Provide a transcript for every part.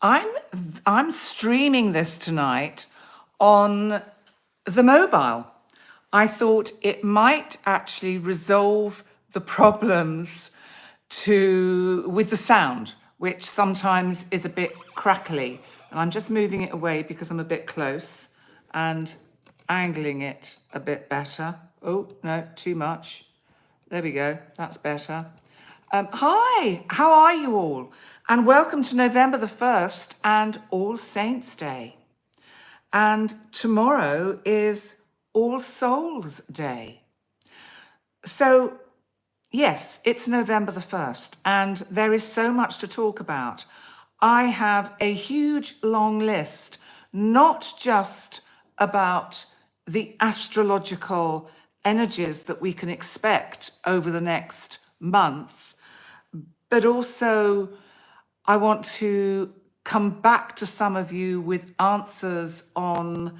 I'm I'm streaming this tonight on the mobile. I thought it might actually resolve the problems with the sound, which sometimes is a bit crackly. And I'm just moving it away because I'm a bit close and angling it a bit better. Oh, no, too much. There we go. That's better. Hi, how are you all? And welcome to November the 1st and All Saints' Day. And tomorrow is All Souls' Day. So, yes, it's November the 1st, and there is so much to talk about. I have a huge long list, not just about the astrological energies that we can expect over the next month, but also I want to come back to some of you with answers on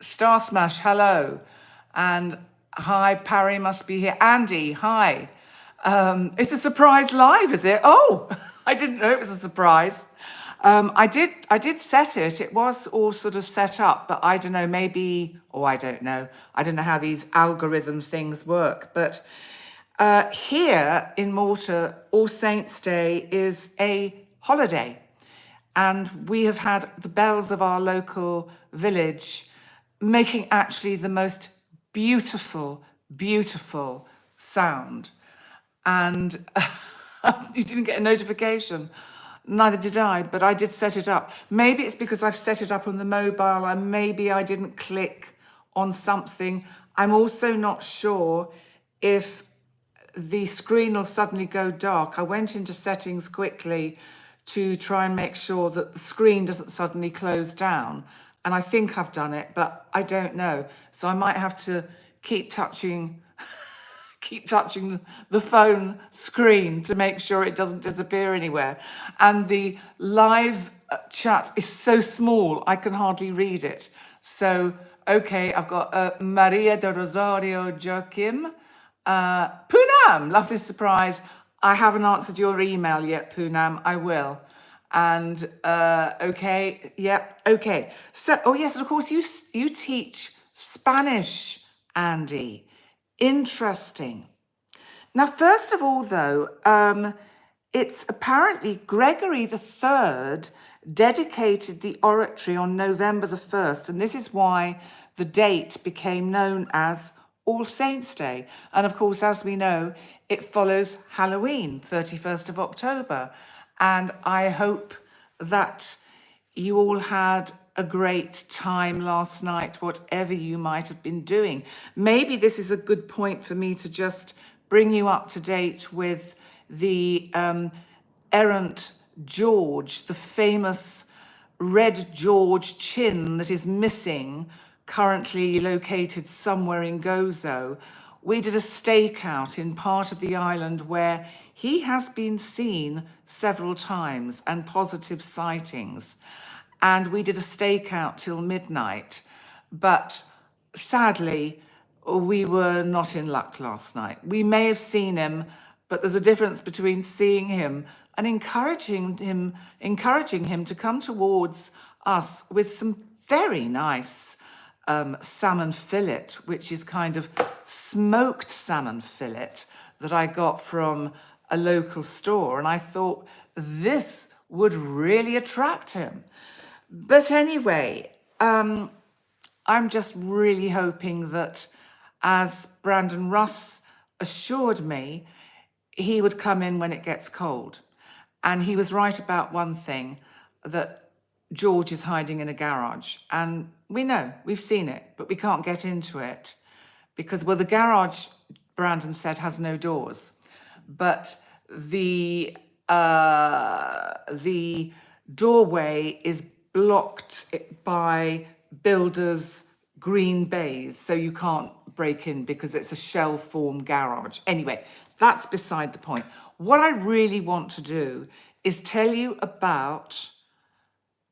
Star Smash, hello. And hi, Parry must be here. Andy, hi. It's a surprise live, is it? Oh, I didn't know it was a surprise. I did set it. It was all sort of set up, but I don't know, maybe, I don't know. I don't know how these algorithm things work, but here in Malta, All Saints' Day is a holiday. And we have had the bells of our local village making actually the most beautiful, beautiful sound. And you didn't get a notification. Neither did I, but I did set it up. Maybe it's because I've set it up on the mobile and maybe I didn't click on something. I'm also not sure if the screen will suddenly go dark. I went into settings quickly to try and make sure that the screen doesn't suddenly close down. And I think I've done it, but I don't know. So I might have to keep touching the phone screen to make sure it doesn't disappear anywhere. And the live chat is so small, I can hardly read it. So, okay, I've got Maria de Rosario Joachim. Poonam, lovely surprise. I haven't answered your email yet, Poonam. I will. And okay, yep, okay. So, oh yes, and of course you teach Spanish, Andy. Interesting. Now, first of all, though, it's apparently Gregory III dedicated the oratory on November the 1st, and this is why the date became known as All Saints' Day. And of course, as we know, it follows Halloween, 31st of October. And I hope that you all had a great time last night, whatever you might have been doing. Maybe this is a good point for me to just bring you up to date with the errant George, the famous Red George chin that is missing, currently located somewhere in Gozo. We did a stakeout in part of the island where he has been seen several times and positive sightings. And we did a stakeout till midnight. But sadly, we were not in luck last night. We may have seen him, but there's a difference between seeing him and encouraging him to come towards us with some very nice salmon fillet, which is kind of smoked salmon fillet that I got from a local store. And I thought this would really attract him. But anyway, I'm just really hoping that, as Brandon Russ assured me, he would come in when it gets cold. And he was right about one thing, that George is hiding in a garage. And we know, we've seen it, but we can't get into it because, well, the garage, Brandon said, has no doors. But the doorway is blocked by builders' green bays, so you can't break in because it's a shell-formed garage. Anyway, that's beside the point. What I really want to do is tell you about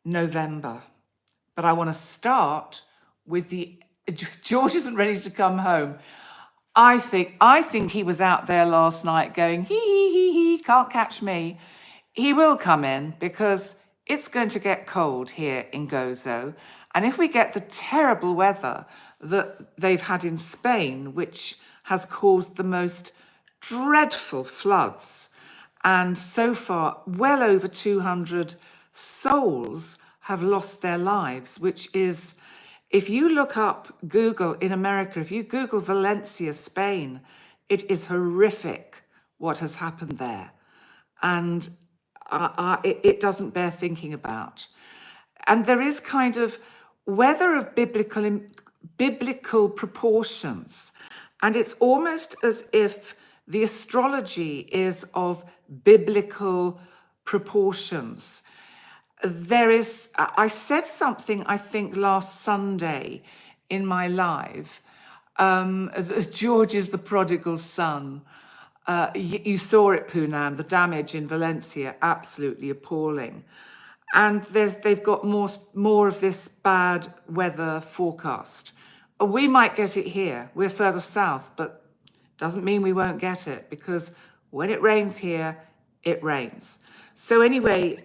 November, but I want to start with George isn't ready to come home. I think he was out there last night going, hee, can't catch me. He will come in because it's going to get cold here in Gozo. And if we get the terrible weather that they've had in Spain, which has caused the most dreadful floods, and so far well over 200 souls have lost their lives, which is, if you look up Google in America, if you Google Valencia, Spain, it is horrific what has happened there. And it doesn't bear thinking about. And there is kind of weather of biblical proportions. And it's almost as if the astrology is of biblical proportions. I said something, I think, last Sunday in my live. George is the prodigal son. You saw it, Poonam, the damage in Valencia, absolutely appalling. And they've got more of this bad weather forecast. We might get it here. We're further south, but doesn't mean we won't get it, because when it rains here, it rains. So anyway,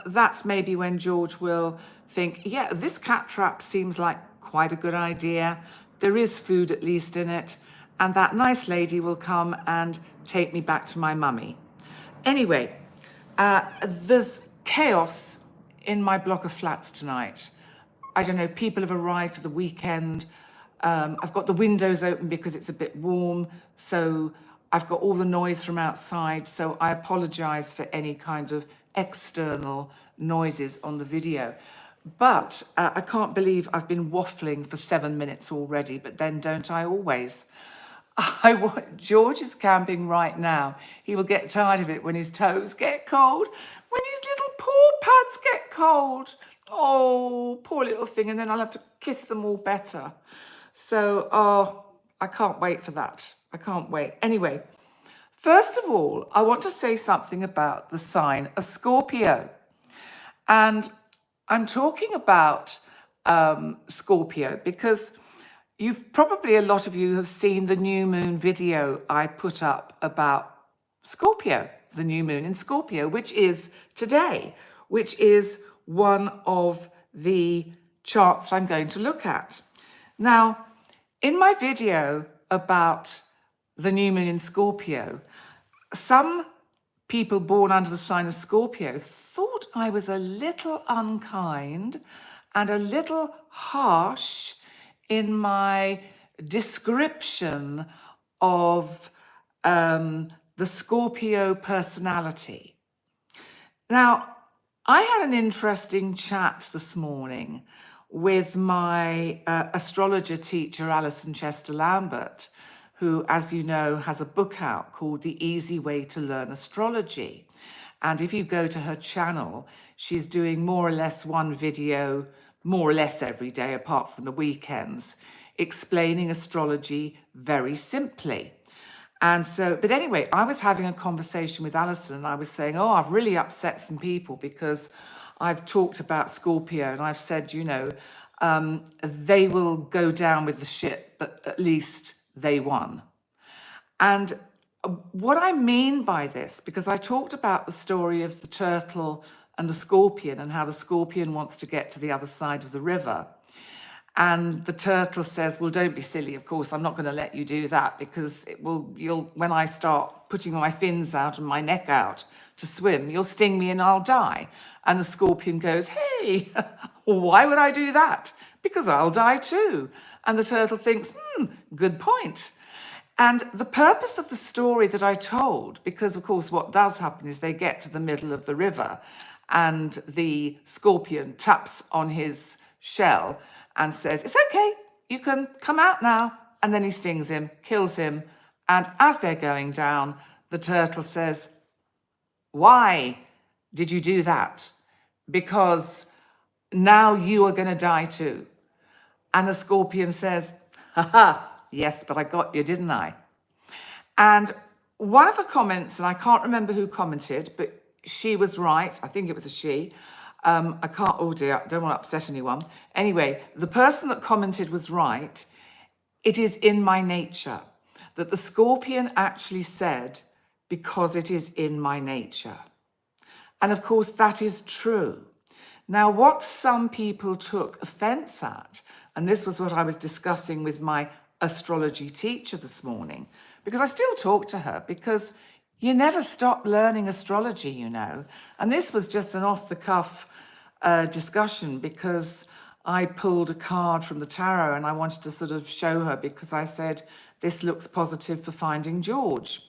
that's maybe when George will think, yeah, this cat trap seems like quite a good idea. There is food at least in it. And that nice lady will come and take me back to my mummy. Anyway, there's chaos in my block of flats tonight. I don't know, people have arrived for the weekend. I've got the windows open because it's a bit warm. So I've got all the noise from outside. So I apologize for any kind of external noises on the video. But I can't believe I've been waffling for 7 minutes already, but then don't I always? George is camping right now. He will get tired of it when his toes get cold, when his little paw pads get cold. Oh, poor little thing. And then I'll have to kiss them all better. So, I can't wait for that. I can't wait. Anyway, first of all, I want to say something about the sign of Scorpio. And I'm talking about Scorpio because a lot of you have seen the new moon video I put up about Scorpio, the new moon in Scorpio, which is today, which is one of the charts I'm going to look at. Now, in my video about the new moon in Scorpio, some people born under the sign of Scorpio thought I was a little unkind and a little harsh in my description of the Scorpio personality. Now, I had an interesting chat this morning with my astrologer teacher, Alison Chester-Lambert, who, as you know, has a book out called The Easy Way to Learn Astrology. And if you go to her channel, she's doing more or less one video, more or less every day, apart from the weekends, explaining astrology very simply. And so, but anyway, I was having a conversation with Alison and I was saying, I've really upset some people because I've talked about Scorpio and I've said, they will go down with the ship, but at least they won. And what I mean by this, because I talked about the story of the turtle and the scorpion and how the scorpion wants to get to the other side of the river. And the turtle says, well, don't be silly. Of course, I'm not going to let you do that because when I start putting my fins out and my neck out to swim, you'll sting me and I'll die. And the scorpion goes, hey, why would I do that? Because I'll die too. And the turtle thinks, good point. And the purpose of the story that I told, because of course what does happen is they get to the middle of the river and the scorpion taps on his shell and says, it's okay, you can come out now. And then he stings him, kills him. And as they're going down, the turtle says, why did you do that? Because now you are going to die too. And the scorpion says, yes, but I got you, didn't I? And one of the comments, and I can't remember who commented, but she was right. I think it was a she. I can't, oh dear, I don't want to upset anyone. Anyway, the person that commented was right. It is in my nature that the scorpion actually said, because it is in my nature. And of course, that is true. Now, what some people took offense at, and this was what I was discussing with my astrology teacher this morning, because I still talk to her, because you never stop learning astrology, you know. And this was just an off-the-cuff discussion, because I pulled a card from the tarot and I wanted to sort of show her, because I said, this looks positive for finding George.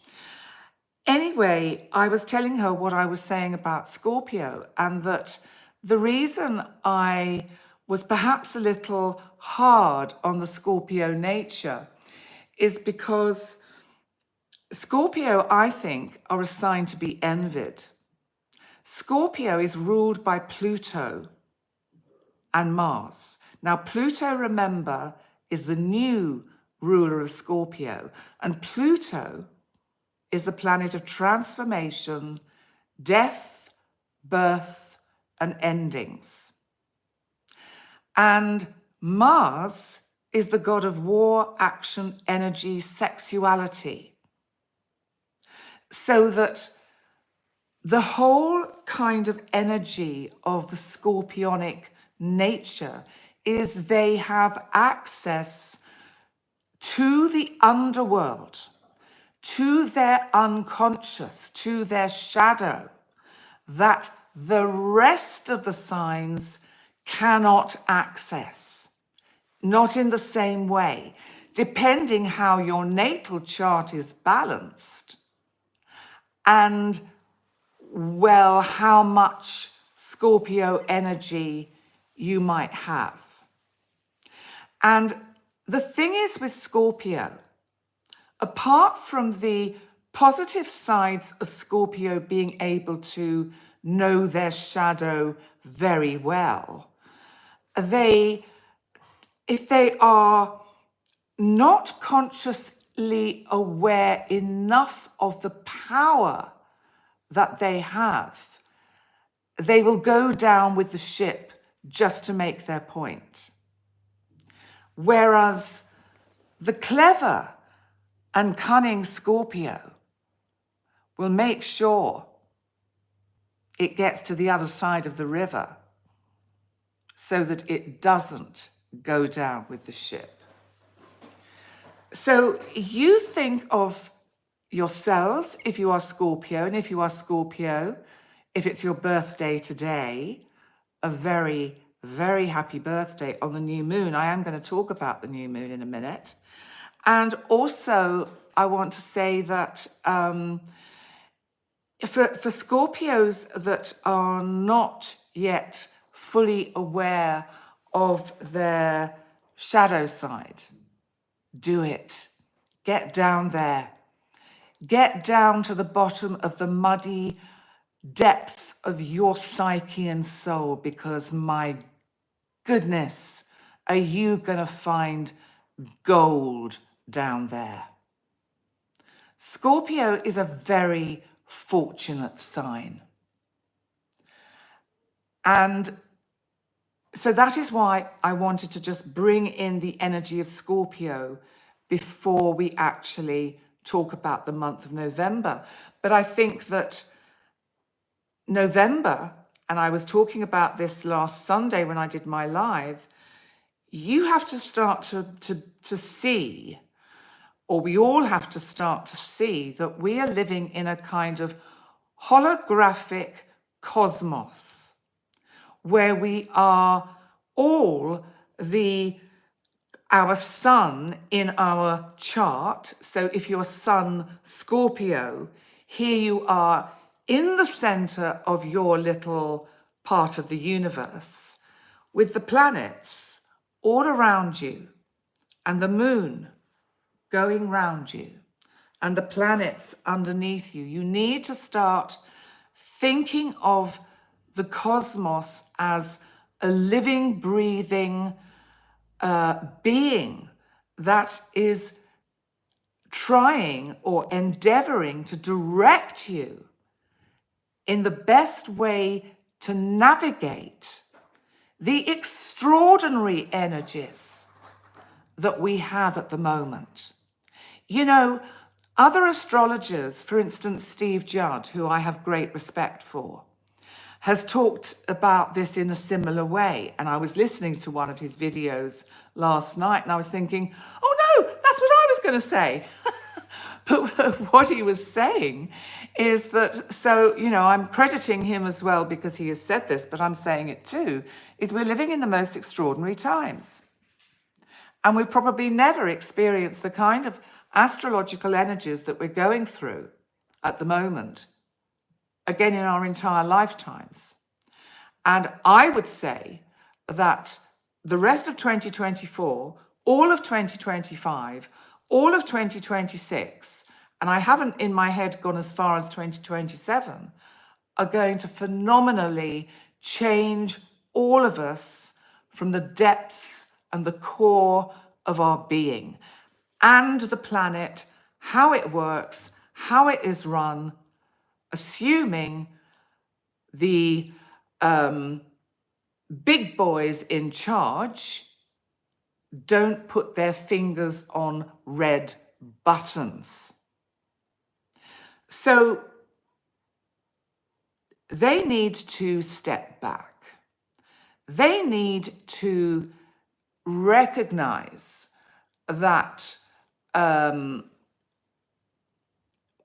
Anyway, I was telling her what I was saying about Scorpio, and that the reason I was perhaps a little hard on the Scorpio nature is because Scorpio, I think, are a sign to be envied. Scorpio is ruled by Pluto and Mars. Now, Pluto, remember, is the new ruler of Scorpio, and Pluto is the planet of transformation, death, birth, and endings. And Mars is the god of war, action, energy, sexuality. So that the whole kind of energy of the Scorpionic nature is they have access to the underworld, to their unconscious, to their shadow, that the rest of the signs cannot access. Not in the same way, depending how your natal chart is balanced and, well, how much Scorpio energy you might have. And the thing is with Scorpio, apart from the positive sides of Scorpio being able to know their shadow very well, if they are not consciously aware enough of the power that they have, they will go down with the ship just to make their point. Whereas the clever and cunning Scorpio will make sure it gets to the other side of the river so that it doesn't go down with the ship. So you think of yourselves, if you are Scorpio, and if you are Scorpio, if it's your birthday today, a very, very happy birthday on the new moon. I am going to talk about the new moon in a minute. And also, I want to say that for Scorpios that are not yet fully aware of their shadow side, do it. Get down there. Get down to the bottom of the muddy depths of your psyche and soul, because my goodness, are you going to find gold down there? Scorpio is a very fortunate sign. And so that is why I wanted to just bring in the energy of Scorpio before we actually talk about the month of November. But I think that November, and I was talking about this last Sunday when I did my live, you have to start to see, or we all have to start to see, that we are living in a kind of holographic cosmos where we are all our sun in our chart. So if you're sun Scorpio, here you are in the center of your little part of the universe with the planets all around you and the moon going round you and the planets underneath you. You need to start thinking of the cosmos as a living, breathing being that is trying or endeavoring to direct you in the best way to navigate the extraordinary energies that we have at the moment. You know, other astrologers, for instance, Steve Judd, who I have great respect for, has talked about this in a similar way. And I was listening to one of his videos last night and I was thinking, oh no, that's what I was going to say. But what he was saying is that, so, you know, I'm crediting him as well because he has said this, but I'm saying it too, is we're living in the most extraordinary times. And we've probably never experienced the kind of astrological energies that we're going through at the moment, again, in our entire lifetimes. And I would say that the rest of 2024, all of 2025, all of 2026, and I haven't in my head gone as far as 2027, are going to phenomenally change all of us from the depths and the core of our being, and the planet, how it works, how it is run, assuming the big boys in charge don't put their fingers on red buttons. So they need to step back. They need to recognize that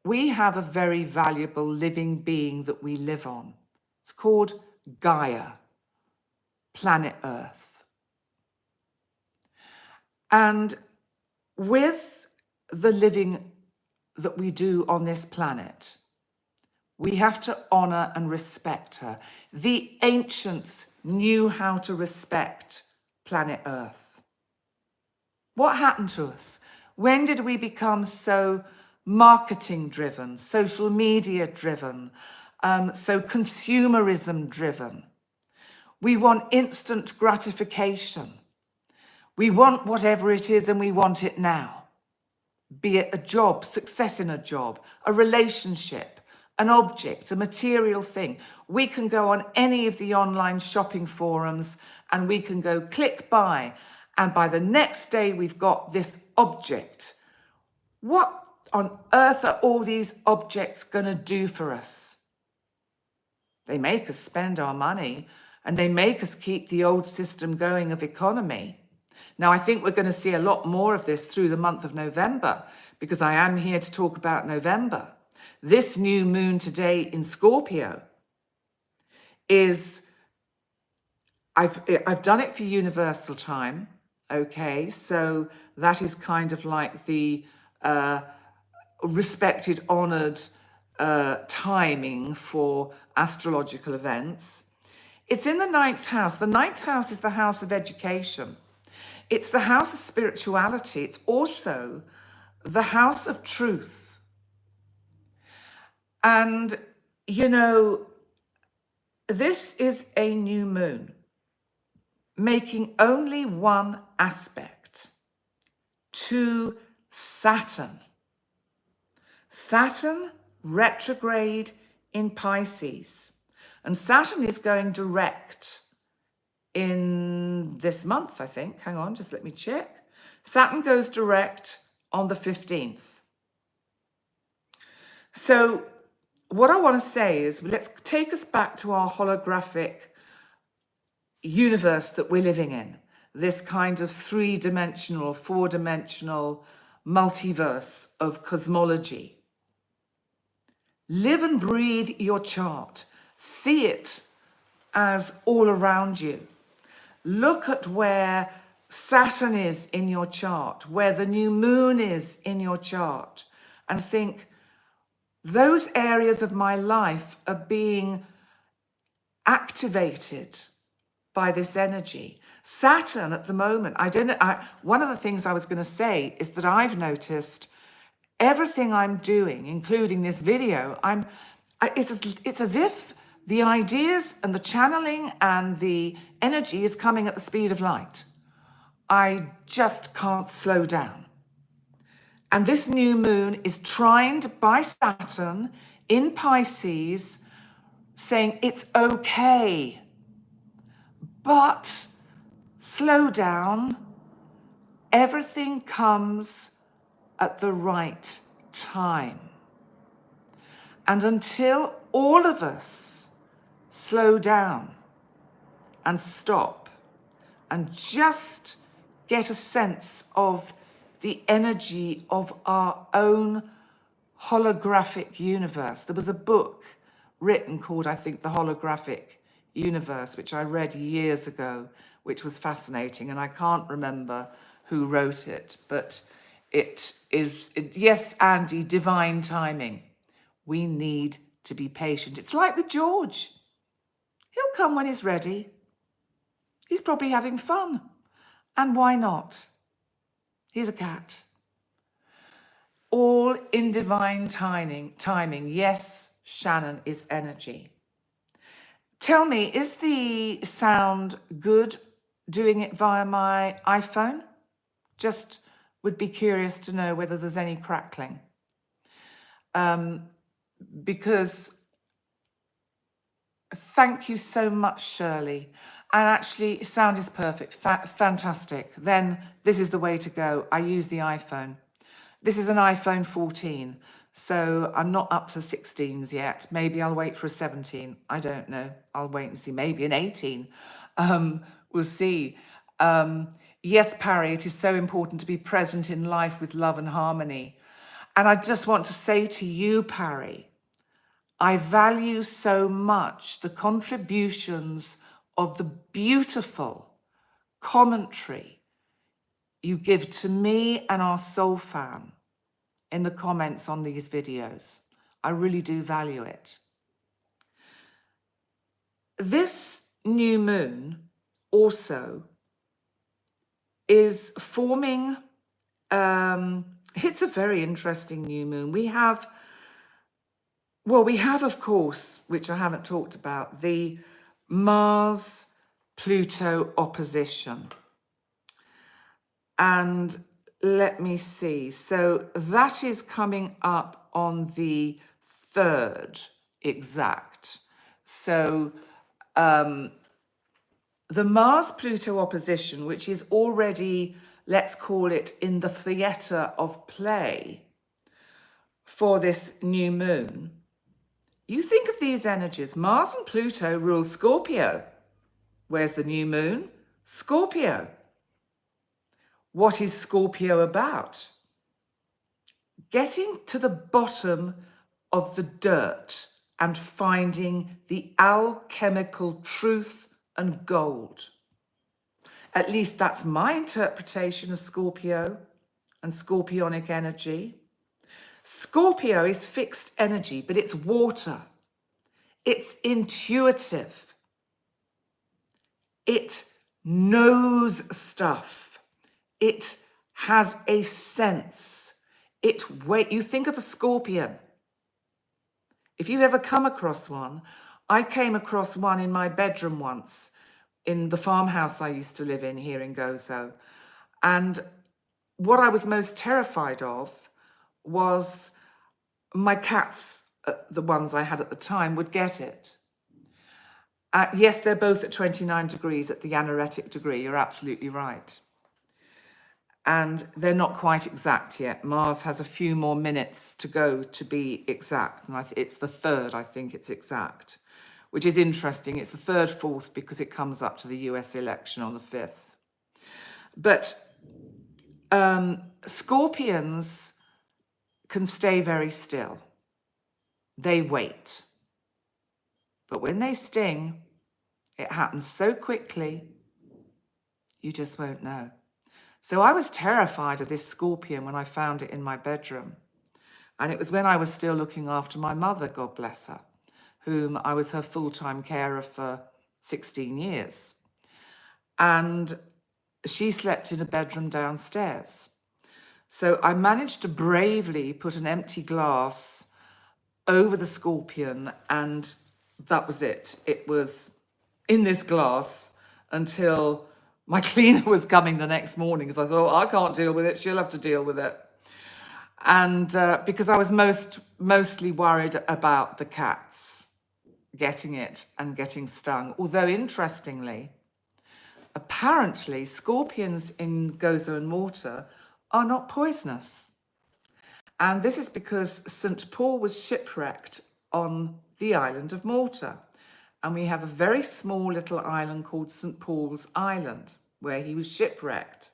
we have a very valuable living being that we live on. It's called Gaia, planet Earth. And with the living that we do on this planet, we have to honor and respect her. The ancients knew how to respect planet Earth. What happened to us? When did we become so marketing driven, social media driven, so consumerism driven? We want instant gratification. We want whatever it is and we want it now. Be it a job, success in a job, a relationship, an object, a material thing. We can go on any of the online shopping forums and we can go click buy, and by the next day we've got this object. What on earth are all these objects going to do for us? They make us spend our money and they make us keep the old system going of economy. Now, I think we're going to see a lot more of this through the month of November, because I am here to talk about November. This new moon today in Scorpio is, I've done it for universal time, okay? So that is kind of like the respected, honored timing for astrological events. It's in the 9th house. The 9th house is the house of education. It's the house of spirituality. It's also the house of truth. And, you know, this is a new moon making only one aspect to Saturn. Saturn retrograde in Pisces. And Saturn is going direct in this month, I think. Hang on, just let me check. Saturn goes direct on the 15th. So what I want to say is, let's take us back to our holographic universe that we're living in. This kind of 3-dimensional, 4-dimensional multiverse of cosmology. Live and breathe your chart. See it as all around you. Look at where Saturn is in your chart, where the new moon is in your chart, and think, those areas of my life are being activated by this energy. Saturn at the moment, one of the things I was going to say is that I've noticed everything I'm doing, including this video, it's as if the ideas and the channeling and the energy is coming at the speed of light. I just can't slow down. And this new moon is trined by Saturn in Pisces, saying it's okay, but slow down. Everything comes at the right time. And until all of us slow down and stop and just get a sense of the energy of our own holographic universe. There was a book written called, I think, The Holographic Universe, which I read years ago, which was fascinating, and I can't remember who wrote it, but yes, Andy, divine timing. We need to be patient. It's like with George. He'll come when he's ready. He's probably having fun. And why not? He's a cat. All in divine timing. Yes, Shannon is energy. Tell me, is the sound good doing it via my iPhone? Just would be curious to know whether there's any crackling. Because thank you so much, Shirley. And actually, sound is perfect, fantastic. Then this is the way to go. I use the iPhone. This is an iPhone 14, so I'm not up to 16s yet. Maybe I'll wait for a 17. I don't know. I'll wait and see. Maybe an 18. We'll see. Yes, Parry, it is so important to be present in life with love and harmony. And I just want to say to you, Parry, I value so much the contributions of the beautiful commentary you give to me and our soul fam in the comments on these videos. I really do value it. This new moon also is forming, it's a very interesting new moon. We have, of course, which I haven't talked about, the Mars-Pluto opposition. And let me see. So that is coming up on the 3rd exact. So the Mars-Pluto opposition, which is already, let's call it, in the theatre of play for this new moon. You think of these energies. Mars and Pluto rule Scorpio. Where's the new moon? Scorpio. What is Scorpio about? Getting to the bottom of the dirt and finding the alchemical truth and gold. At least that's my interpretation of Scorpio and scorpionic energy. Scorpio is fixed energy, but it's water. It's intuitive. It knows stuff. It has a sense. You think of a scorpion. If you've ever come across one, I came across one in my bedroom once in the farmhouse I used to live in here in Gozo. And what I was most terrified of was my cats, the ones I had at the time, would get it. Yes, they're both at 29 degrees at the anoretic degree. You're absolutely right. And they're not quite exact yet. Mars has a few more minutes to go to be exact. And it's the 3rd, I think it's exact, which is interesting. It's the 3rd, 4th, because it comes up to the US election on the 5th. But scorpions can stay very still. They wait. But when they sting, it happens so quickly, you just won't know. So I was terrified of this scorpion when I found it in my bedroom. And it was when I was still looking after my mother, God bless her, whom I was her full-time carer for 16 years. And she slept in a bedroom downstairs. So I managed to bravely put an empty glass over the scorpion, and that was it. It was in this glass until my cleaner was coming the next morning, because I thought, I can't deal with it, she'll have to deal with it. And because I was mostly worried about the cats getting it and getting stung. Although, interestingly, apparently scorpions in Gozo and Malta are not poisonous. And this is because St. Paul was shipwrecked on the island of Malta. And we have a very small little island called St. Paul's Island, where he was shipwrecked.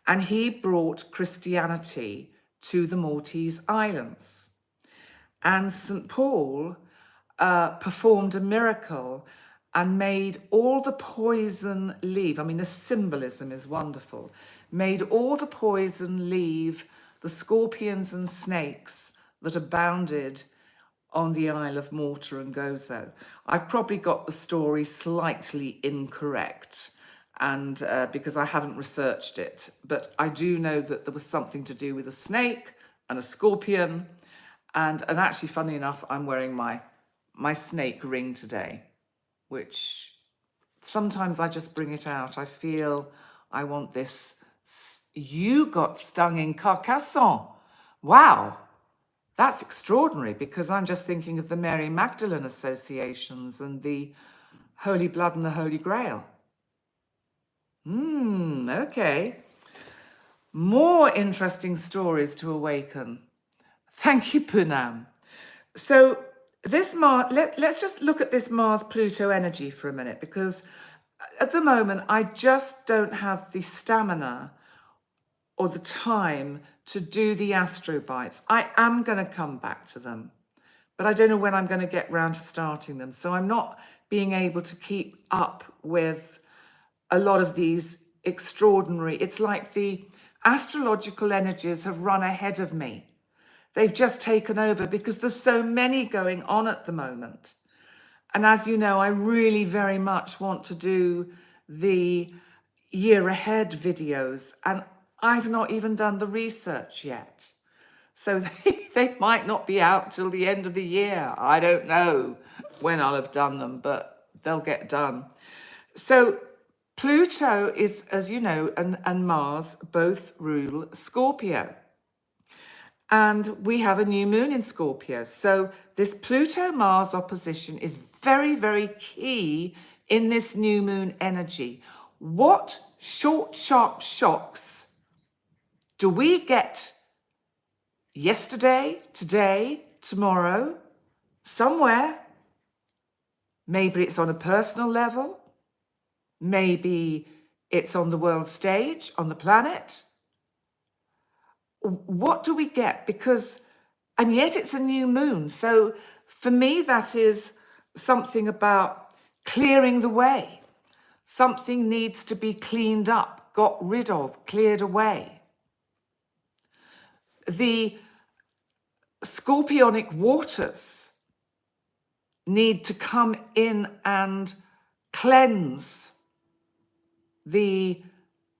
And he brought Christianity to the Maltese Islands. And St. Paul performed a miracle and made all the poison leave. I mean, the symbolism is wonderful. Made all the poison leave the scorpions and snakes that abounded on the Isle of Malta and Gozo. I've probably got the story slightly incorrect, and because I haven't researched it, but I do know that there was something to do with a snake and a scorpion, and actually, funny enough, I'm wearing my snake ring today, which sometimes I just bring it out. I feel I want this. You got stung in Carcassonne. Wow. That's extraordinary, because I'm just thinking of the Mary Magdalene associations and the Holy Blood and the Holy Grail. Okay. More interesting stories to awaken. Thank you, Poonam. So this let's just look at this Mars-Pluto energy for a minute, because at the moment I just don't have the stamina or the time to do the astro bites. I am going to come back to them, but I don't know when I'm going to get round to starting them. So I'm not being able to keep up with a lot of these extraordinary, it's like the astrological energies have run ahead of me. They've just taken over because there's so many going on at the moment. And as you know, I really very much want to do the year ahead videos, and I've not even done the research yet. So they might not be out till the end of the year. I don't know when I'll have done them, but they'll get done. So Pluto is, as you know, and Mars both rule Scorpio. And we have a new moon in Scorpio. So this Pluto-Mars opposition is very, very key in this new moon energy. What short, sharp shocks do we get yesterday, today, tomorrow, somewhere? Maybe it's on a personal level. Maybe it's on the world stage, on the planet. What do we get? Because, and yet it's a new moon. So for me, that is something about clearing the way. Something needs to be cleaned up, got rid of, cleared away. The scorpionic waters need to come in and cleanse the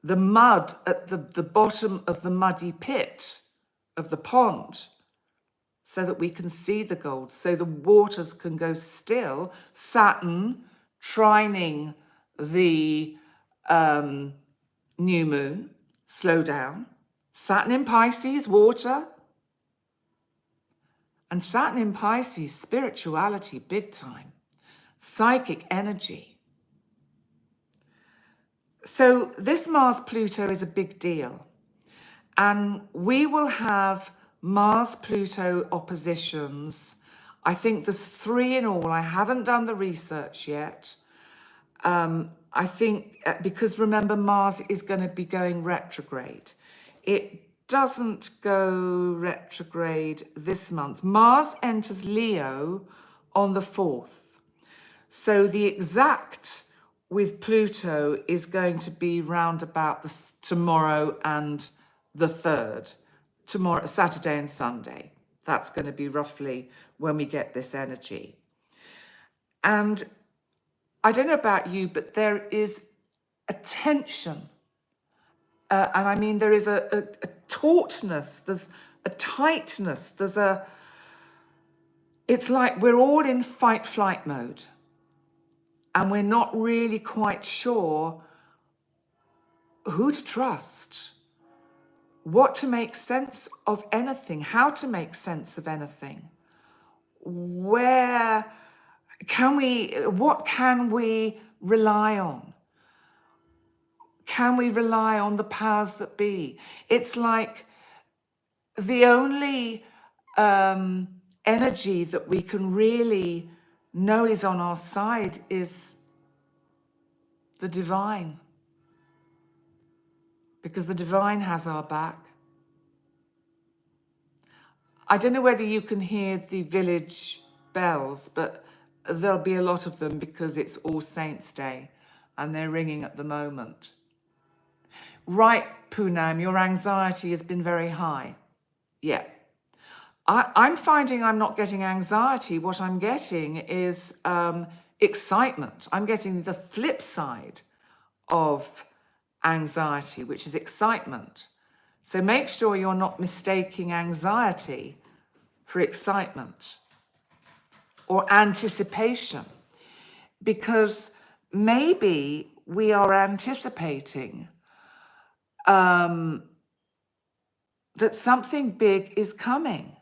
mud at the bottom of the muddy pit of the pond, so that we can see the gold, so the waters can go still. Saturn trining the new moon, slow down. Saturn in Pisces, water. And Saturn in Pisces, spirituality, big time. Psychic energy. So this Mars-Pluto is a big deal. And we will have Mars-Pluto oppositions. I think there's 3 in all. I haven't done the research yet. I think, because remember, Mars is going to be going retrograde. It doesn't go retrograde this month. Mars enters Leo on the 4th. So the exact with Pluto is going to be round about tomorrow and the 3rd. Tomorrow, Saturday and Sunday. That's going to be roughly when we get this energy. And I don't know about you, but there is a tension. And I mean, there is a tautness, there's a tightness, it's like we're all in fight-flight mode. And we're not really quite sure who to trust, what to make sense of anything, how to make sense of anything. What can we rely on? Can we rely on the powers that be? It's like the only energy that we can really know is on our side is the divine. Because the divine has our back. I don't know whether you can hear the village bells, but there'll be a lot of them because it's All Saints' Day and they're ringing at the moment. Right, Poonam, your anxiety has been very high. Yeah. I'm finding I'm not getting anxiety. What I'm getting is excitement. I'm getting the flip side of anxiety, which is excitement. So make sure you're not mistaking anxiety for excitement or anticipation, because maybe we are anticipating that something big is coming.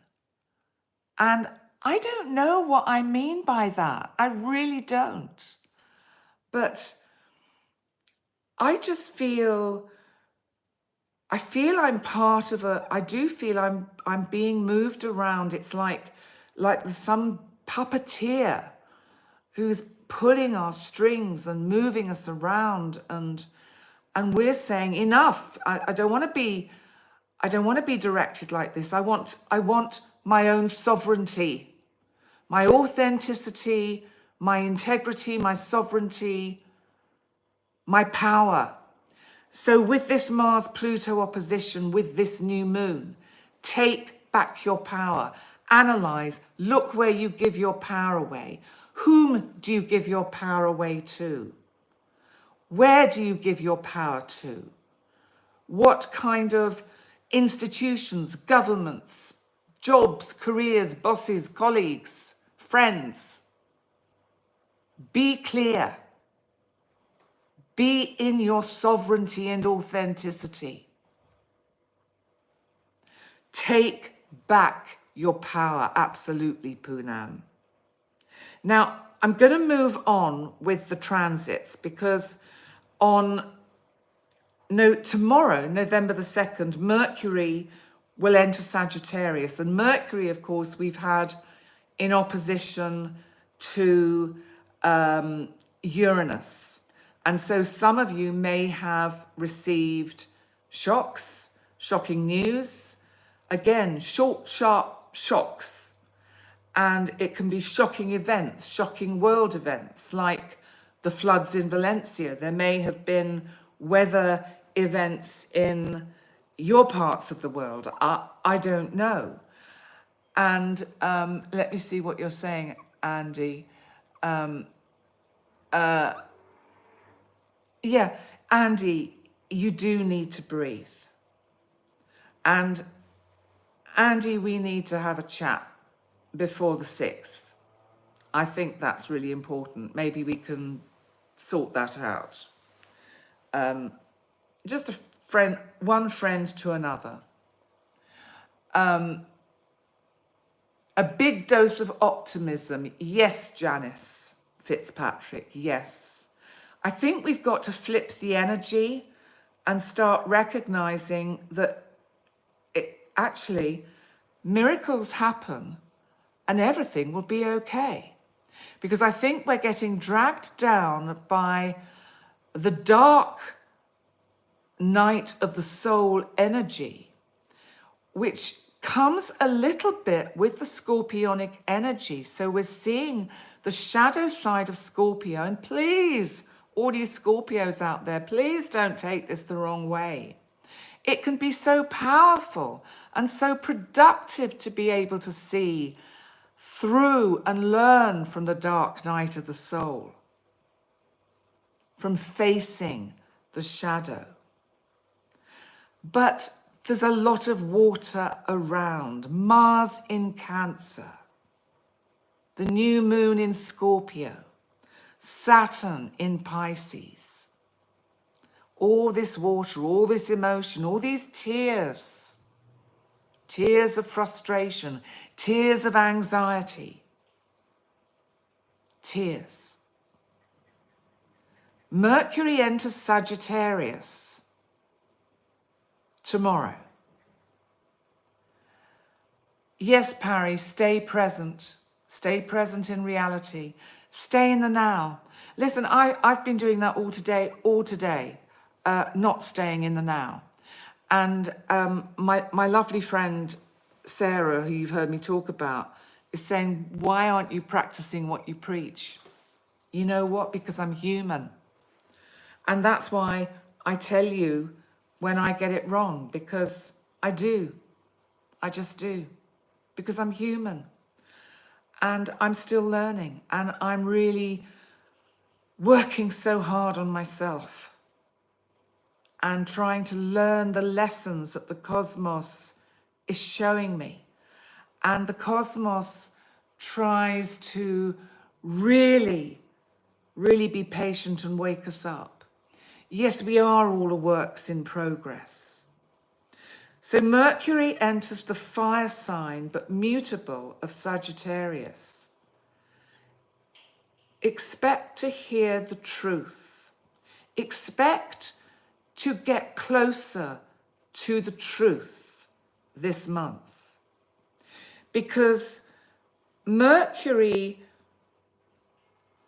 And I don't know what I mean by that. I really don't. But I just feel, I'm part of I do feel I'm being moved around. It's like some puppeteer who's pulling our strings and moving us around, and we're saying enough. I don't want to be directed like this. I want my own sovereignty, my authenticity, my integrity, my sovereignty, my power. So with this Mars-Pluto opposition, with this new moon, take back your power. Analyze, look where you give your power away. Whom do you give your power away to? Where do you give your power to? What kind of institutions, governments, jobs, careers, bosses, colleagues, friends? Be clear. Be in your sovereignty and authenticity. Take back your power, absolutely, Poonam. Now, I'm going to move on with the transits, because tomorrow, November the 2nd, Mercury will enter Sagittarius. And Mercury, of course, we've had in opposition to Uranus. And so some of you may have received shocks, shocking news. Again, short, sharp shocks. And it can be shocking events, shocking world events, like the floods in Valencia. There may have been weather events in your parts of the world. I don't know. And let me see what you're saying, Andy. Yeah, Andy, you do need to breathe. And Andy, we need to have a chat before the 6th. I think that's really important. Maybe we can sort that out. Just one friend to another. A big dose of optimism. Yes, Janice Fitzpatrick, yes. I think we've got to flip the energy and start recognizing that actually miracles happen and everything will be okay. Because I think we're getting dragged down by the dark night of the soul energy, which comes a little bit with the Scorpionic energy. So we're seeing the shadow side of Scorpio. And please, all you Scorpios out there, please don't take this the wrong way. It can be so powerful and so productive to be able to see through and learn from the dark night of the soul, from facing the shadow. But there's a lot of water around. Mars in Cancer, the new moon in Scorpio, Saturn in Pisces. All this water, all this emotion, all these tears, tears of frustration, tears of anxiety, tears. Mercury enters Sagittarius tomorrow. Yes, Parry, stay present. Stay present in reality. Stay in the now. Listen, I've been doing that all today, not staying in the now. And my lovely friend, Sarah, who you've heard me talk about, is saying, why aren't you practicing what you preach? You know what? Because I'm human. And that's why I tell you when I get it wrong, because I do. I just do. Because I'm human. And I'm still learning. And I'm really working so hard on myself and trying to learn the lessons that the cosmos is showing me. And the cosmos tries to really be patient and wake us up. Yes, we are all a works in progress. So Mercury enters the fire sign, but mutable, of Sagittarius. Expect to hear the truth. Expect to get closer to the truth this month. Because Mercury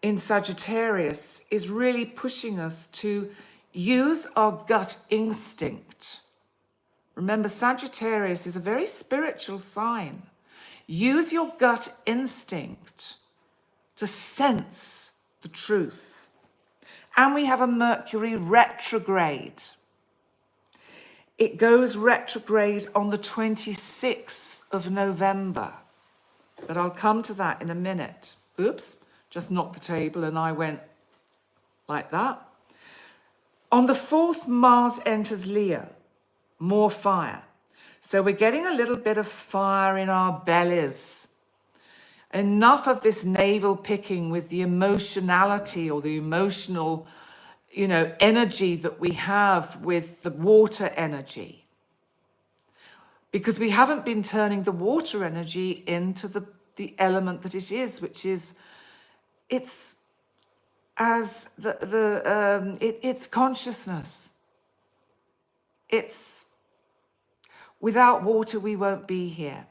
in Sagittarius is really pushing us to use our gut instinct. Remember, Sagittarius is a very spiritual sign. Use your gut instinct to sense the truth. And we have a Mercury retrograde. It goes retrograde on the 26th of November. But I'll come to that in a minute. Oops, just knocked the table and I went like that. On the 4th, Mars enters Leo. More fire. So we're getting a little bit of fire in our bellies. Enough of this navel picking with the emotionality or the emotional, energy that we have with the water energy. Because we haven't been turning the water energy into the element that it is, which is, it's consciousness. It's, without water, we won't be here.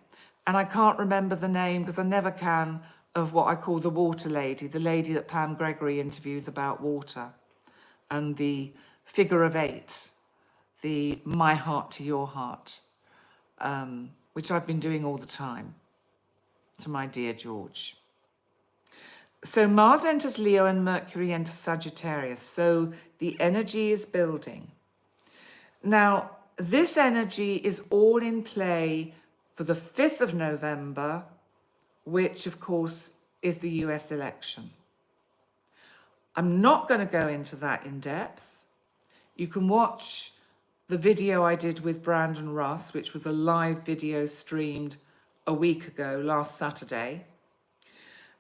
And I can't remember the name, because I never can, of what I call the water lady, the lady that Pam Gregory interviews about water, and the figure of 8, the my heart to your heart, which I've been doing all the time to my dear George. So Mars enters Leo and Mercury enters Sagittarius. So the energy is building. Now, this energy is all in play for the 5th of November, which of course is the US election. I'm not going to go into that in depth. You can watch the video I did with Brandon Russ, which was a live video streamed a week ago, last Saturday.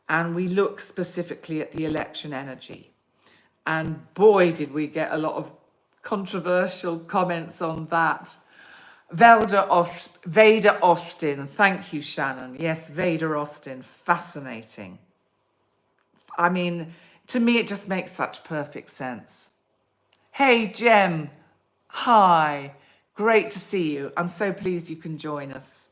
And we look specifically at the election energy. And boy, did we get a lot of controversial comments on that. Vader Austin, thank you, Shannon. Yes, Vader Austin, fascinating. I mean, to me, it just makes such perfect sense. Hey, Jem, hi, great to see you. I'm so pleased you can join us.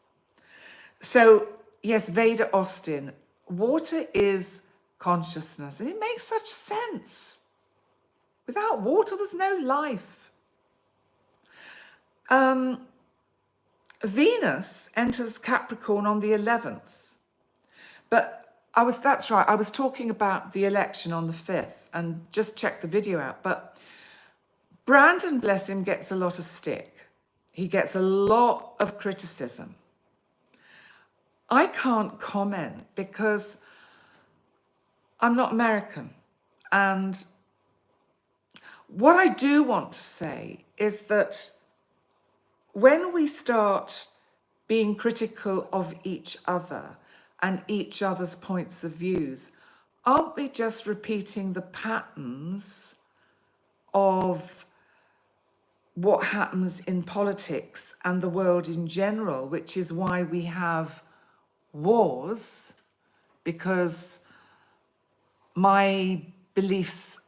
So, yes, Vader Austin, water is consciousness, and it makes such sense. Without water, there's no life. Venus enters Capricorn on the 11th. But that's right, I was talking about the election on the 5th, and just check the video out. But Brandon, bless him, gets a lot of stick. He gets a lot of criticism. I can't comment because I'm not American. And what I do want to say is that when we start being critical of each other and each other's points of views, aren't we just repeating the patterns of what happens in politics and the world in general, which is why we have wars, because my beliefs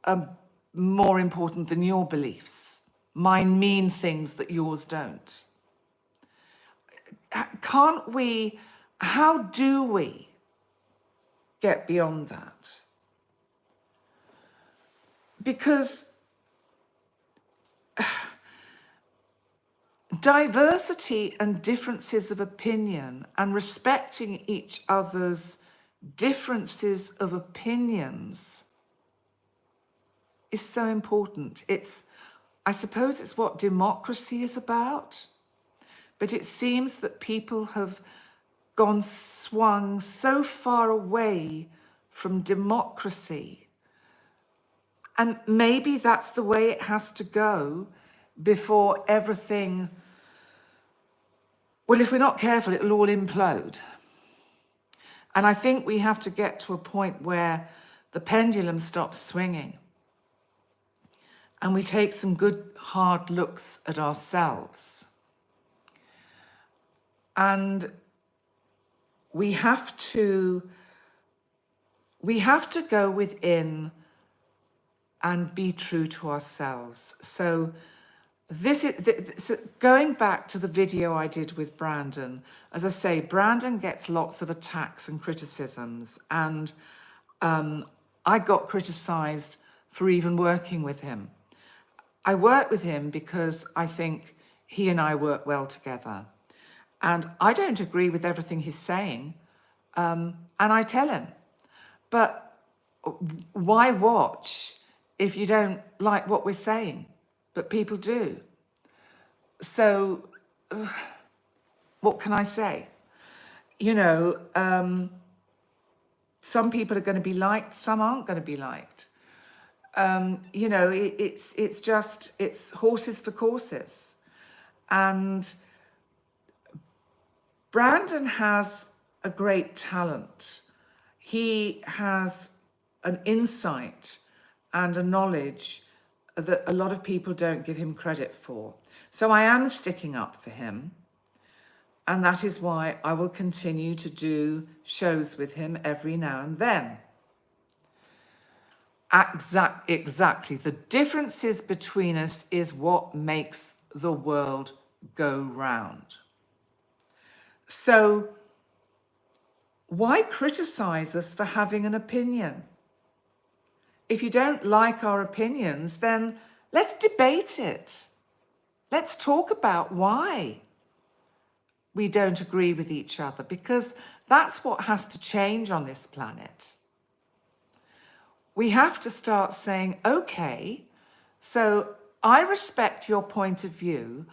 are more important than your beliefs. Mine mean things that yours don't. How do we get beyond that. Because diversity and differences of opinion and respecting each other's differences of opinions is so important. I suppose it's what democracy is about, but it seems that people have swung so far away from democracy. And maybe that's the way it has to go before everything, well, if we're not careful, it'll all implode. And I think we have to get to a point where the pendulum stops swinging and we take some good hard looks at ourselves. And we have to go within and be true to ourselves. So going back to the video I did with Brandon, as I say, Brandon gets lots of attacks and criticisms, and I got criticized for even working with him. I work with him because I think he and I work well together. And I don't agree with everything he's saying, and I tell him. But why watch if you don't like what we're saying? But people do. So what can I say? You know, some people are going to be liked, some aren't going to be liked. You know, it's horses for courses. And Brandon has a great talent. He has an insight and a knowledge that a lot of people don't give him credit for. So I am sticking up for him. And that is why I will continue to do shows with him every now and then. Exactly. The differences between us is what makes the world go round. So why criticize us for having an opinion? If you don't like our opinions, then let's debate it. Let's talk about why we don't agree with each other, because that's what has to change on this planet. We have to start saying, okay, so I respect your point of view.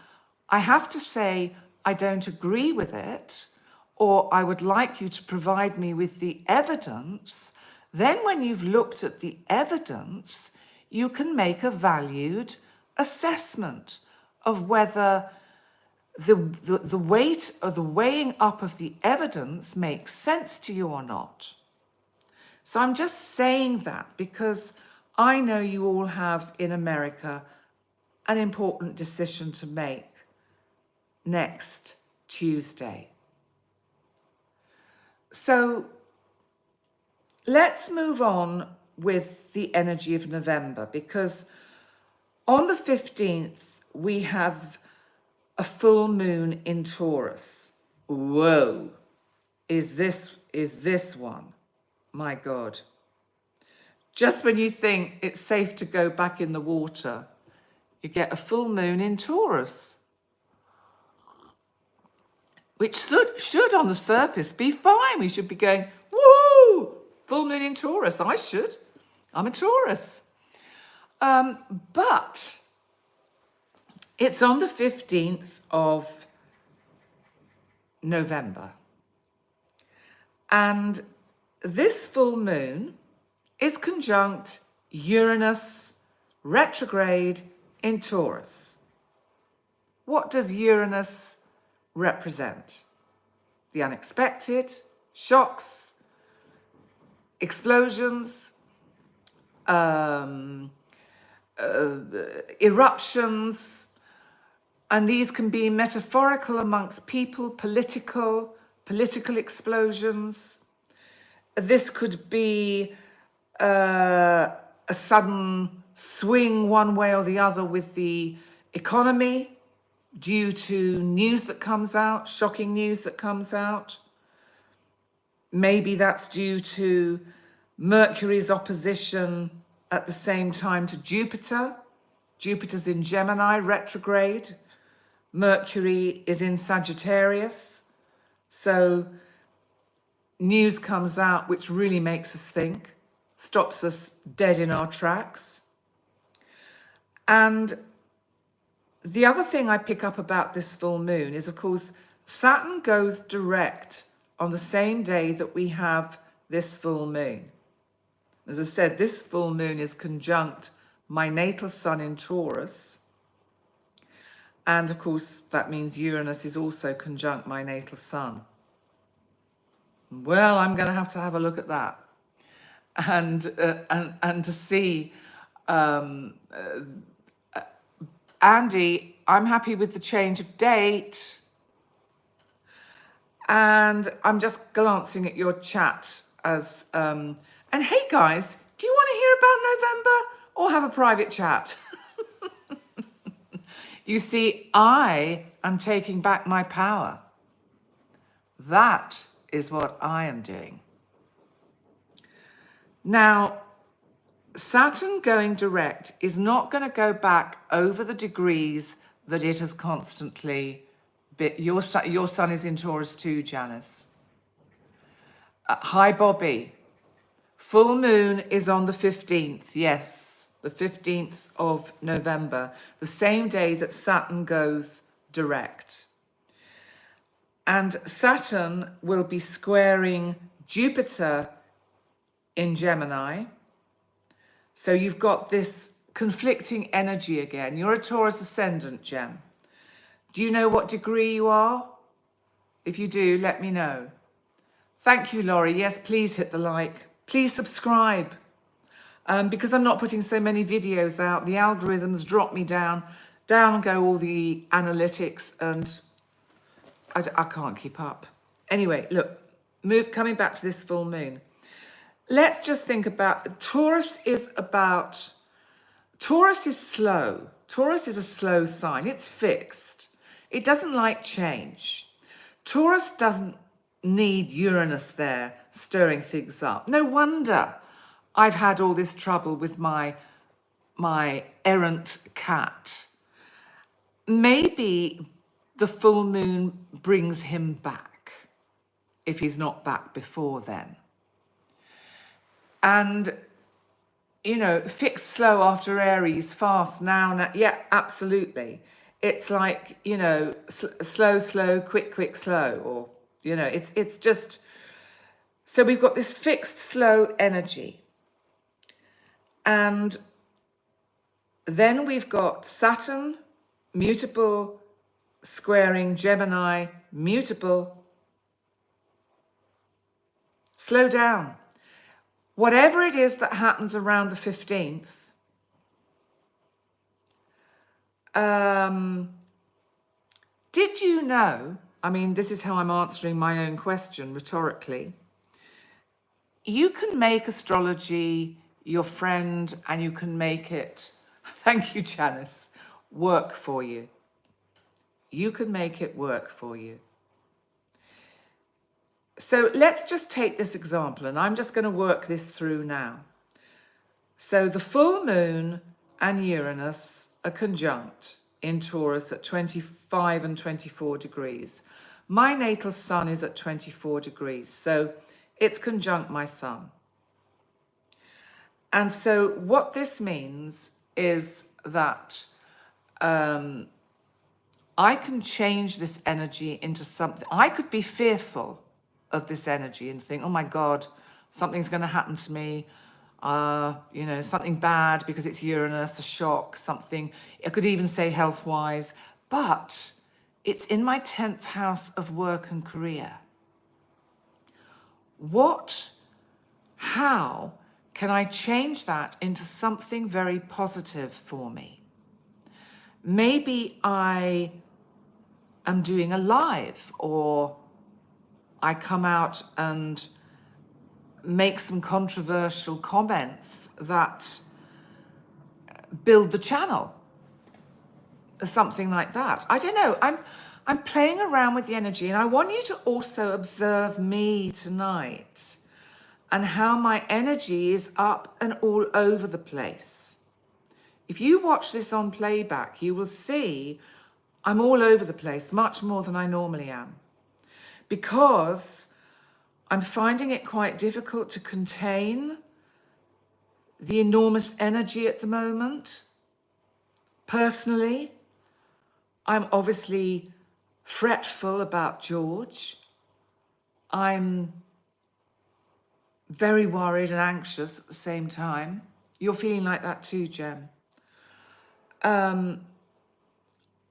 I have to say I don't agree with it, or I would like you to provide me with the evidence. Then when you've looked at the evidence, you can make a valued assessment of whether the weight or the weighing up of the evidence makes sense to you or not. So I'm just saying that because I know you all have in America an important decision to make next Tuesday. So let's move on with the energy of November, because on the 15th, we have a full moon in Taurus. Whoa, is this one? My God. Just when you think it's safe to go back in the water, you get a full moon in Taurus, which should on the surface be fine. We should be going, woo, full moon in Taurus. I should. I'm a Taurus. But it's on the 15th of November. And this full moon is conjunct Uranus retrograde in Taurus. What does Uranus represent? The unexpected, shocks, explosions, eruptions, and these can be metaphorical amongst people, political explosions. This could be a sudden swing one way or the other with the economy due to news that comes out, shocking news that comes out. Maybe that's due to Mercury's opposition at the same time to Jupiter. Jupiter's in Gemini, retrograde. Mercury is in Sagittarius. So news comes out which really makes us think, stops us dead in our tracks. And the other thing I pick up about this full moon is, of course, Saturn goes direct on the same day that we have this full moon. As I said, this full moon is conjunct my natal sun in Taurus. And of course, that means Uranus is also conjunct my natal sun. Well, I'm going to have a look at that. And to see, Andy, I'm happy with the change of date. And I'm just glancing at your chat as, and hey guys, do you want to hear about November or have a private chat? You see, I am taking back my power. That is what I am doing. Now, Saturn going direct is not going to go back over the degrees that it has constantly been. Your sun is in Taurus too, Janice. Hi, Bobby. Full moon is on the 15th, yes. The 15th of November, the same day that Saturn goes direct. And Saturn will be squaring Jupiter in Gemini. So you've got this conflicting energy again. You're a Taurus ascendant, Gem. Do you know what degree you are? If you do, let me know. Thank you, Laurie. Yes, please hit the like. Please subscribe. Because I'm not putting so many videos out, the algorithms drop me down go all the analytics, and I can't keep up. Anyway, look, coming back to this full moon. Let's just think about, Taurus is slow. Taurus is a slow sign. It's fixed. It doesn't like change. Taurus doesn't need Uranus there stirring things up. No wonder I've had all this trouble with my errant cat. Maybe the full moon brings him back, if he's not back before then. And, you know, fixed slow after Aries, fast now. Yeah, absolutely. It's like, you know, slow, quick, slow. Or, you know, it's just... So we've got this fixed, slow energy. And then we've got Saturn, mutable, squaring Gemini, mutable. Slow down. Whatever it is that happens around the 15th, did you know, I mean, this is how I'm answering my own question rhetorically, you can make astrology your friend, and you can make it, thank you, Janice, work for you. You can make it work for you. So let's just take this example, and I'm just going to work this through now. So the full moon and Uranus are conjunct in Taurus at 25 and 24 degrees. My natal sun is at 24 degrees, so it's conjunct my sun. And so what this means is that I can change this energy into something. I could be fearful of this energy and think, oh my God, something's going to happen to me. You know, something bad because it's Uranus, a shock, something. I could even say health-wise, but it's in my 10th house of work and career. How can I change that into something very positive for me? Maybe I am doing a live, or I come out and make some controversial comments that build the channel, something like that. I don't know. I'm playing around with the energy, and I want you to also observe me tonight and how my energy is up and all over the place. If you watch this on playback, you will see I'm all over the place, much more than I normally am, because I'm finding it quite difficult to contain the enormous energy at the moment. Personally, I'm obviously fretful about George. I'm very worried and anxious at the same time. You're feeling like that too, Jem.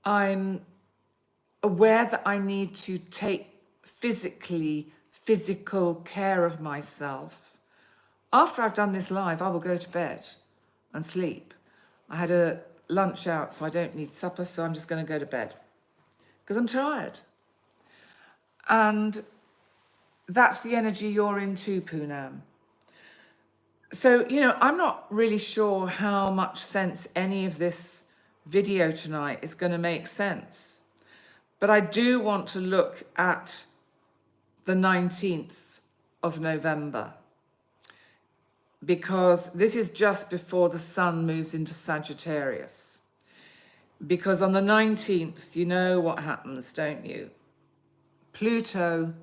I'm aware that I need to take physical care of myself. After I've done this live, I will go to bed and sleep. I had a lunch out, so I don't need supper, so I'm just going to go to bed because I'm tired. And that's the energy you're in too, Poonam. So, I'm not really sure how much sense any of this video tonight is going to make sense. But I do want to look at the 19th of November, because this is just before the sun moves into Sagittarius. Because on the 19th, you know what happens, don't you? Pluto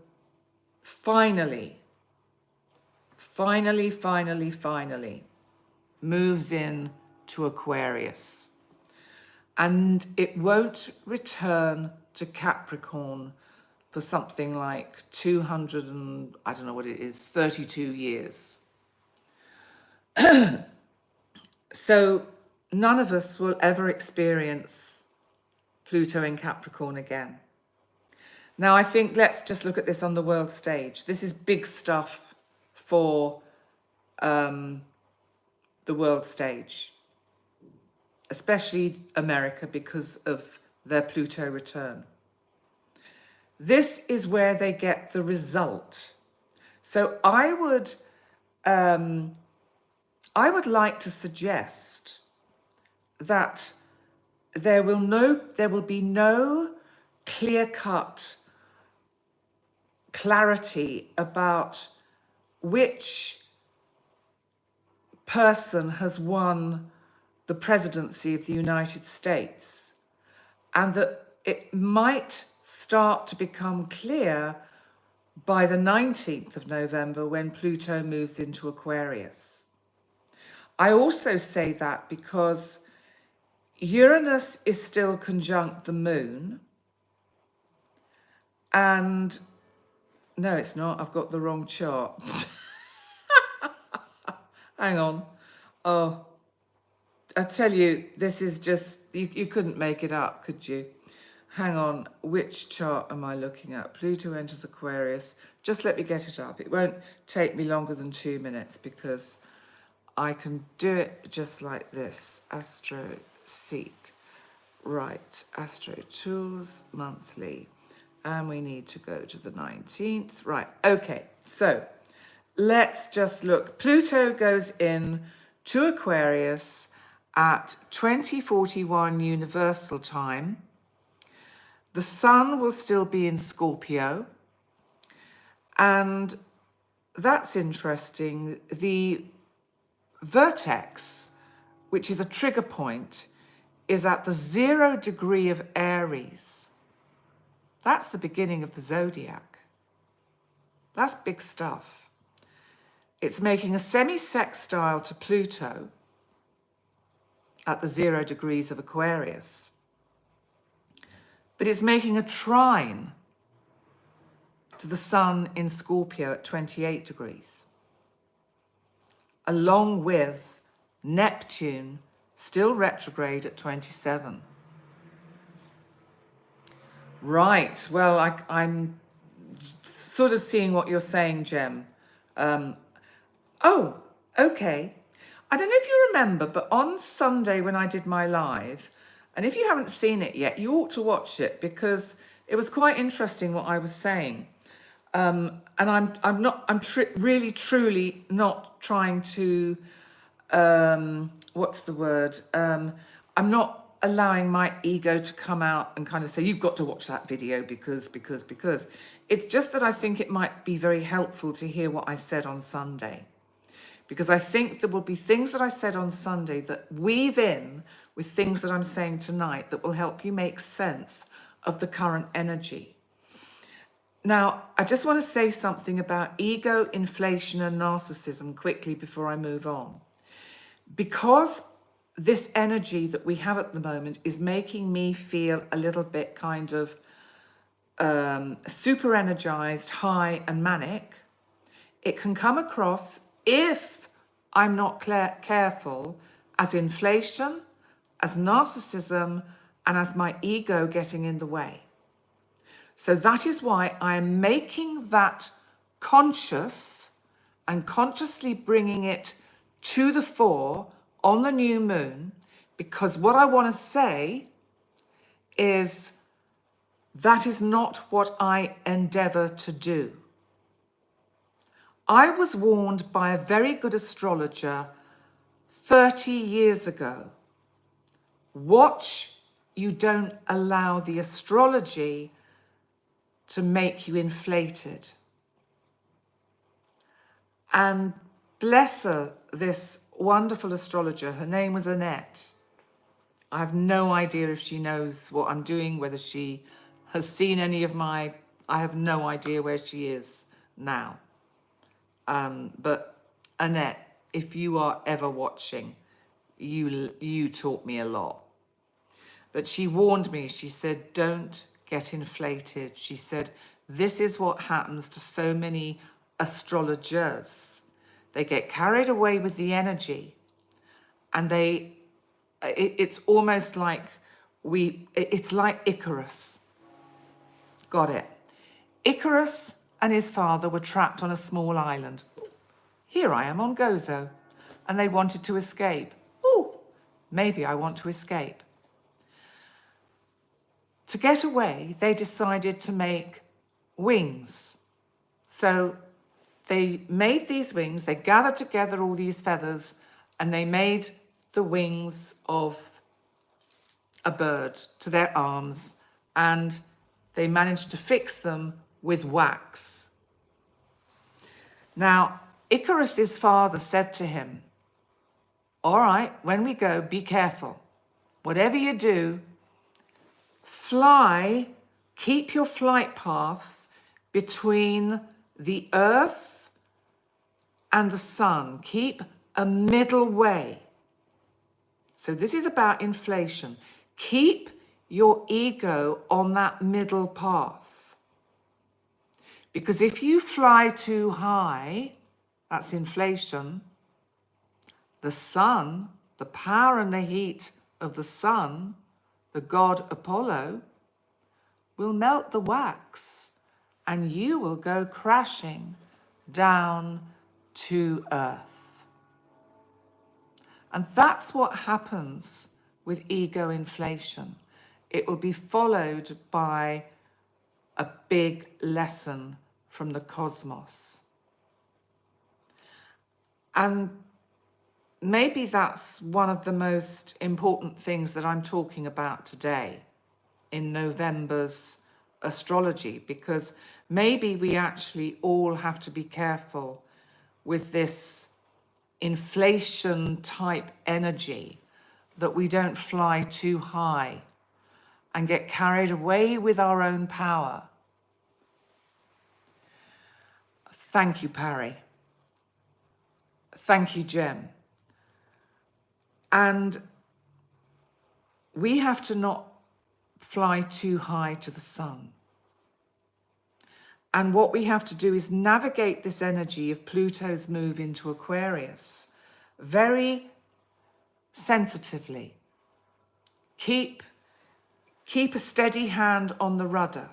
finally moves in to Aquarius. And it won't return to Capricorn for something like 200 and, I don't know what it is, 32 years. So none of us will ever experience Pluto in Capricorn again. Now, I think let's just look at this on the world stage. This is big stuff for the world stage, especially America, because of their Pluto return. This is where they get the result. So I would like to suggest that there will be no clear-cut clarity about which person has won the presidency of the United States, and that it might start to become clear by the 19th of November when Pluto moves into Aquarius. I also say that because Uranus is still conjunct the moon, and no, it's not. I've got the wrong chart. Hang on. Oh, I tell you, this is just, you couldn't make it up, could you? Hang on, which chart am I looking at? Pluto enters Aquarius. Just let me get it up. It won't take me longer than 2 minutes because I can do it just like this. Astro Seek. Right, Astro Tools Monthly. And we need to go to the 19th. Right, okay, so let's just look. Pluto goes in to Aquarius at 2041 Universal Time. The sun will still be in Scorpio. And that's interesting. The vertex, which is a trigger point, is at the 0 degree of Aries. That's the beginning of the zodiac. That's big stuff. It's making a semi-sextile to Pluto at the 0 degrees of Aquarius. But it's making a trine to the sun in Scorpio at 28 degrees, along with Neptune still retrograde at 27. Right, well, I'm sort of seeing what you're saying, Jem. Oh, okay. I don't know if you remember, but on Sunday when I did my live, and if you haven't seen it yet, you ought to watch it because it was quite interesting what I was saying. And I'm really truly not trying to, what's the word? I'm not allowing my ego to come out and kind of say, you've got to watch that video because. It's just that I think it might be very helpful to hear what I said on Sunday. Because I think there will be things that I said on Sunday that weave in with things that I'm saying tonight that will help you make sense of the current energy. Now, I just want to say something about ego, inflation, and narcissism quickly before I move on. Because this energy that we have at the moment is making me feel a little bit kind of super energized, high, and manic, it can come across, if I'm not careful, as inflation, as narcissism, and as my ego getting in the way. So that is why I am making that conscious and consciously bringing it to the fore on the new moon, because what I want to say is that is not what I endeavor to do. I was warned by a very good astrologer 30 years ago. Watch you don't allow the astrology to make you inflated. And bless her, this wonderful astrologer, her name was Annette. I have no idea if she knows what I'm doing, whether she has seen any of I have no idea where she is now. But Annette, if you are ever watching, you taught me a lot. But she warned me, she said, don't get inflated. She said, this is what happens to so many astrologers. They get carried away with the energy, and it's almost like it's like Icarus. Got it. Icarus and his father were trapped on a small island. Here I am on Gozo, and they wanted to escape. Oh, maybe I want to escape. To get away, they decided to make wings. So they made these wings, they gathered together all these feathers, and they made the wings of a bird to their arms, and they managed to fix them with wax. Now, Icarus's father said to him, all right, when we go, be careful. Whatever you do, fly, keep your flight path between the earth and the sun. Keep a middle way. So this is about inflation. Keep your ego on that middle path. Because if you fly too high, that's inflation, the sun, the power and the heat of the sun, the god Apollo, will melt the wax and you will go crashing down to earth. And that's what happens with ego inflation. It will be followed by a big lesson from the cosmos. And maybe that's one of the most important things that I'm talking about today in November's astrology, because maybe we actually all have to be careful with this inflation type energy, that we don't fly too high and get carried away with our own power. Thank you, Parry. Thank you, Jem. And we have to not fly too high to the sun. And what we have to do is navigate this energy of Pluto's move into Aquarius very sensitively. Keep a steady hand on the rudder.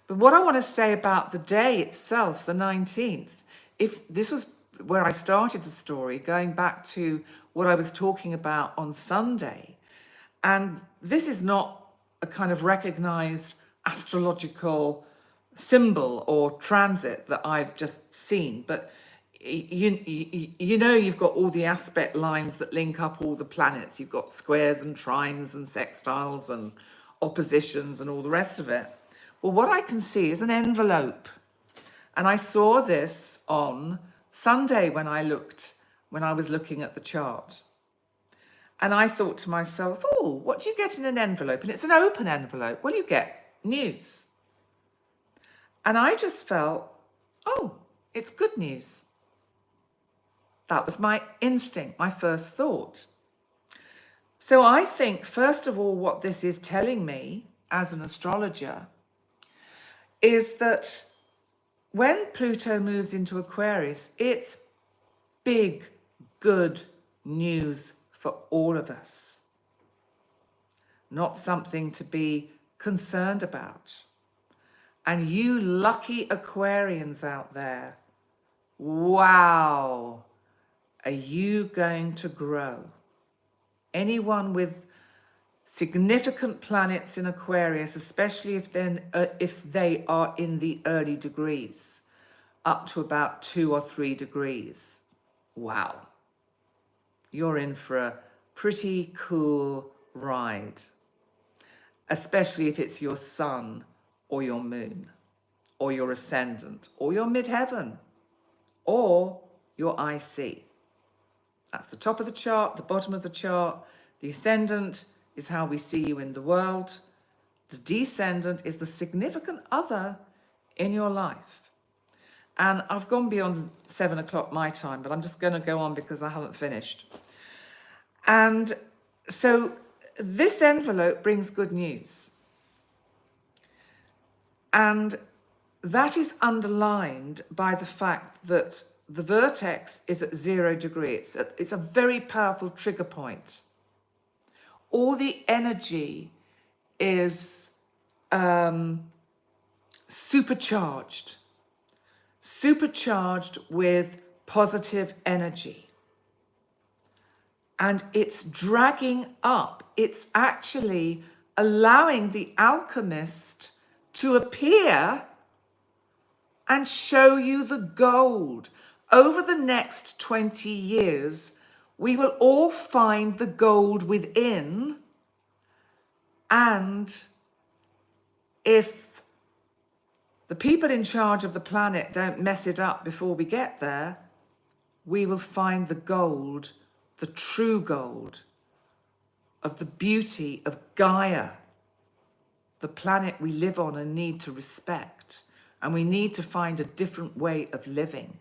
But what I want to say about the day itself, the 19th, if this was where I started the story, going back to what I was talking about on Sunday, and this is not a kind of recognized astrological symbol or transit that I've just seen, but you know, you've got all the aspect lines that link up all the planets. You've got squares and trines and sextiles and oppositions and all the rest of it. Well, what I can see is an envelope. And I saw this on Sunday when I was looking at the chart. And I thought to myself, oh, what do you get in an envelope? And it's an open envelope. Well, you get news. And I just felt, oh, it's good news. That was my instinct, my first thought. So I think, first of all, what this is telling me as an astrologer is that when Pluto moves into Aquarius, it's big, good news for all of us. Not something to be concerned about. And you lucky Aquarians out there, wow, are you going to grow? Anyone with significant planets in Aquarius, especially if they are in the early degrees, up to about 2 or 3 degrees, wow, you're in for a pretty cool ride, especially if it's your sun or your moon or your ascendant or your midheaven or your IC. That's the top of the chart, the bottom of the chart. The ascendant is how we see you in the world. The descendant is the significant other in your life. And I've gone beyond 7 o'clock my time, but I'm just going to go on because I haven't finished. And so this envelope brings good news. And that is underlined by the fact that the vertex is at 0 degrees. It's a very powerful trigger point. All the energy is supercharged with positive energy. And it's dragging up. It's actually allowing the alchemist to appear and show you the gold. Over the next 20 years, we will all find the gold within. And if the people in charge of the planet don't mess it up before we get there, we will find the gold, the true gold of the beauty of Gaia, the planet we live on and need to respect. And we need to find a different way of living.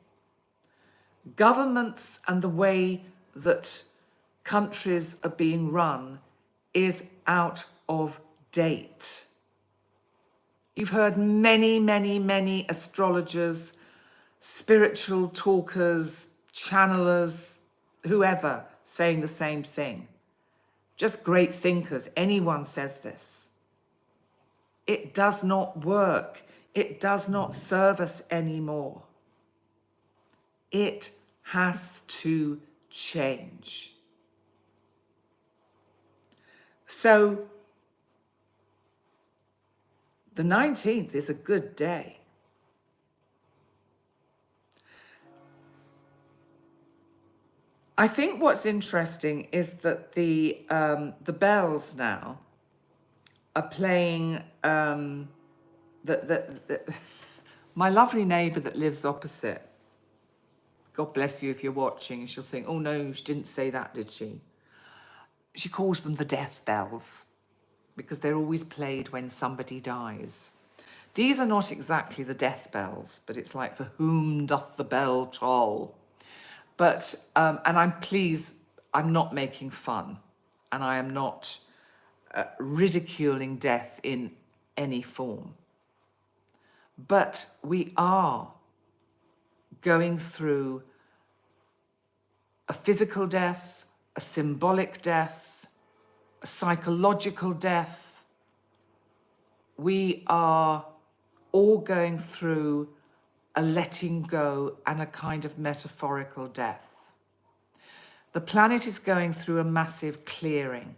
Governments and the way that countries are being run is out of date. You've heard many, many, many astrologers, spiritual talkers, channelers, whoever, saying the same thing. Just great thinkers. Anyone says this. It does not work. It does not serve us anymore. It has to change. So the 19th is a good day. I think what's interesting is that the bells now are playing. My lovely neighbour that lives opposite, God bless you if you're watching, she'll think, oh no, she didn't say that, did she? She calls them the death bells because they're always played when somebody dies. These are not exactly the death bells, but it's like, for whom doth the bell toll? But, and I'm pleased, I'm not making fun, and I am not ridiculing death in any form. But we are going through a physical death, a symbolic death, a psychological death. We are all going through a letting go and a kind of metaphorical death. The planet is going through a massive clearing.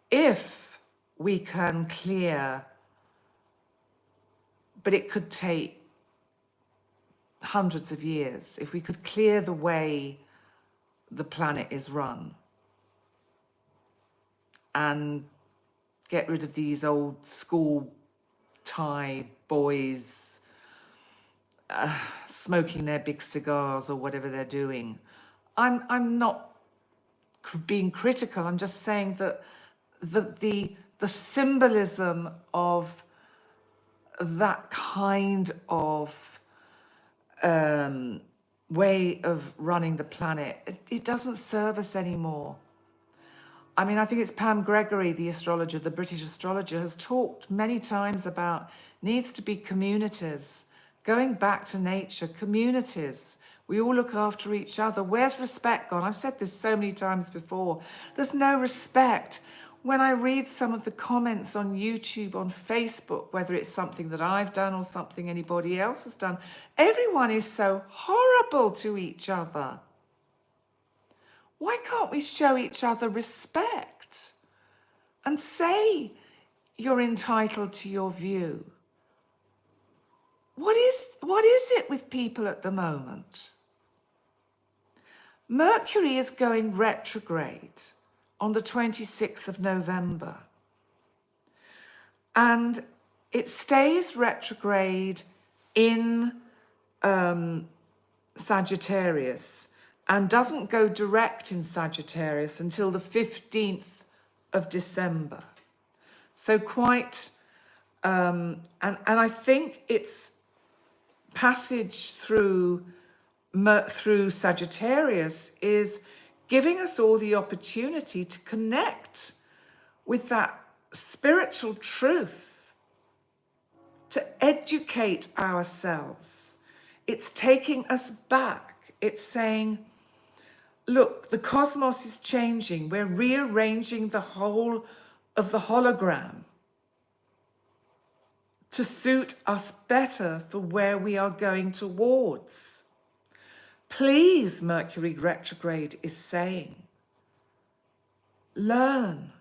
If we can clear, but it could take hundreds of years, if we could clear the way the planet is run and get rid of these old school tie boys smoking their big cigars or whatever they're doing. I'm not being critical. I'm just saying that the symbolism of that kind of way of running the planet, it doesn't serve us anymore. I mean, I think it's Pam Gregory, the astrologer, the British astrologer, has talked many times about needs to be communities, going back to nature, communities. We all look after each other. Where's respect gone? I've said this so many times before. There's no respect. When I read some of the comments on YouTube, on Facebook, whether it's something that I've done or something anybody else has done, everyone is so horrible to each other. Why can't we show each other respect and say you're entitled to your view? What is it with people at the moment? Mercury is going retrograde on the 26th of November. And it stays retrograde in Sagittarius and doesn't go direct in Sagittarius until the 15th of December. So quite, and I think its passage through Sagittarius is giving us all the opportunity to connect with that spiritual truth, to educate ourselves. It's taking us back. It's saying, look, the cosmos is changing. We're rearranging the whole of the hologram to suit us better for where we are going towards. Please, Mercury retrograde is saying, learn,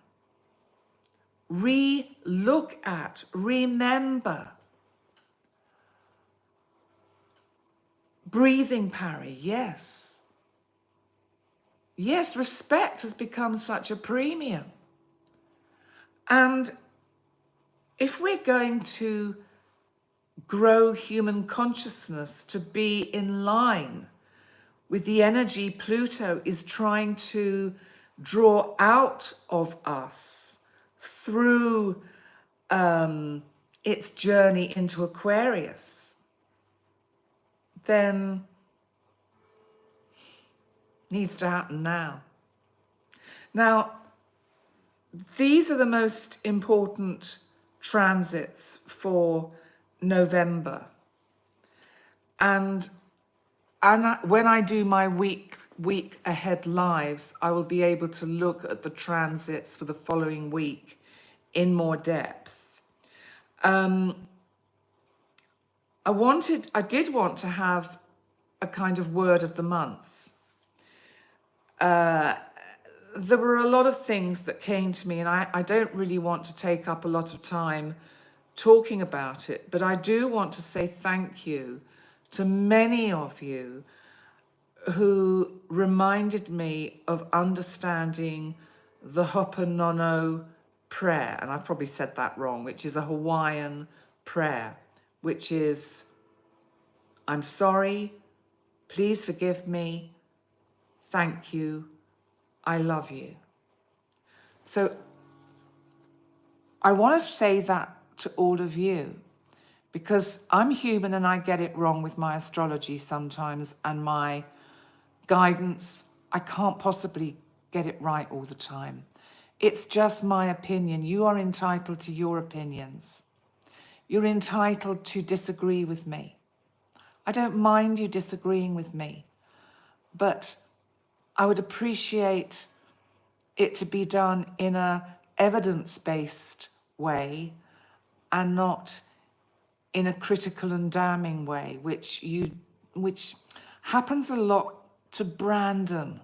re-look at, remember. Breathing parry, yes. Yes, respect has become such a premium. And if we're going to grow human consciousness to be in line with the energy Pluto is trying to draw out of us through its journey into Aquarius, then needs to happen now. Now, these are the most important transits for November. And when I do my week ahead lives, I will be able to look at the transits for the following week in more depth. I did want to have a kind of word of the month. There were a lot of things that came to me, and I don't really want to take up a lot of time talking about it, but I do want to say thank you to many of you who reminded me of understanding the Ho'oponopono prayer, and I probably said that wrong, which is a Hawaiian prayer, which is, I'm sorry, please forgive me, thank you, I love you. So I want to say that to all of you, because I'm human and I get it wrong with my astrology sometimes and my guidance. I can't possibly get it right all the time. It's just my opinion. You are entitled to your opinions. You're entitled to disagree with me. I don't mind you disagreeing with me, but I would appreciate it to be done in a evidence-based way and not in a critical and damning way, which happens a lot to Brandon.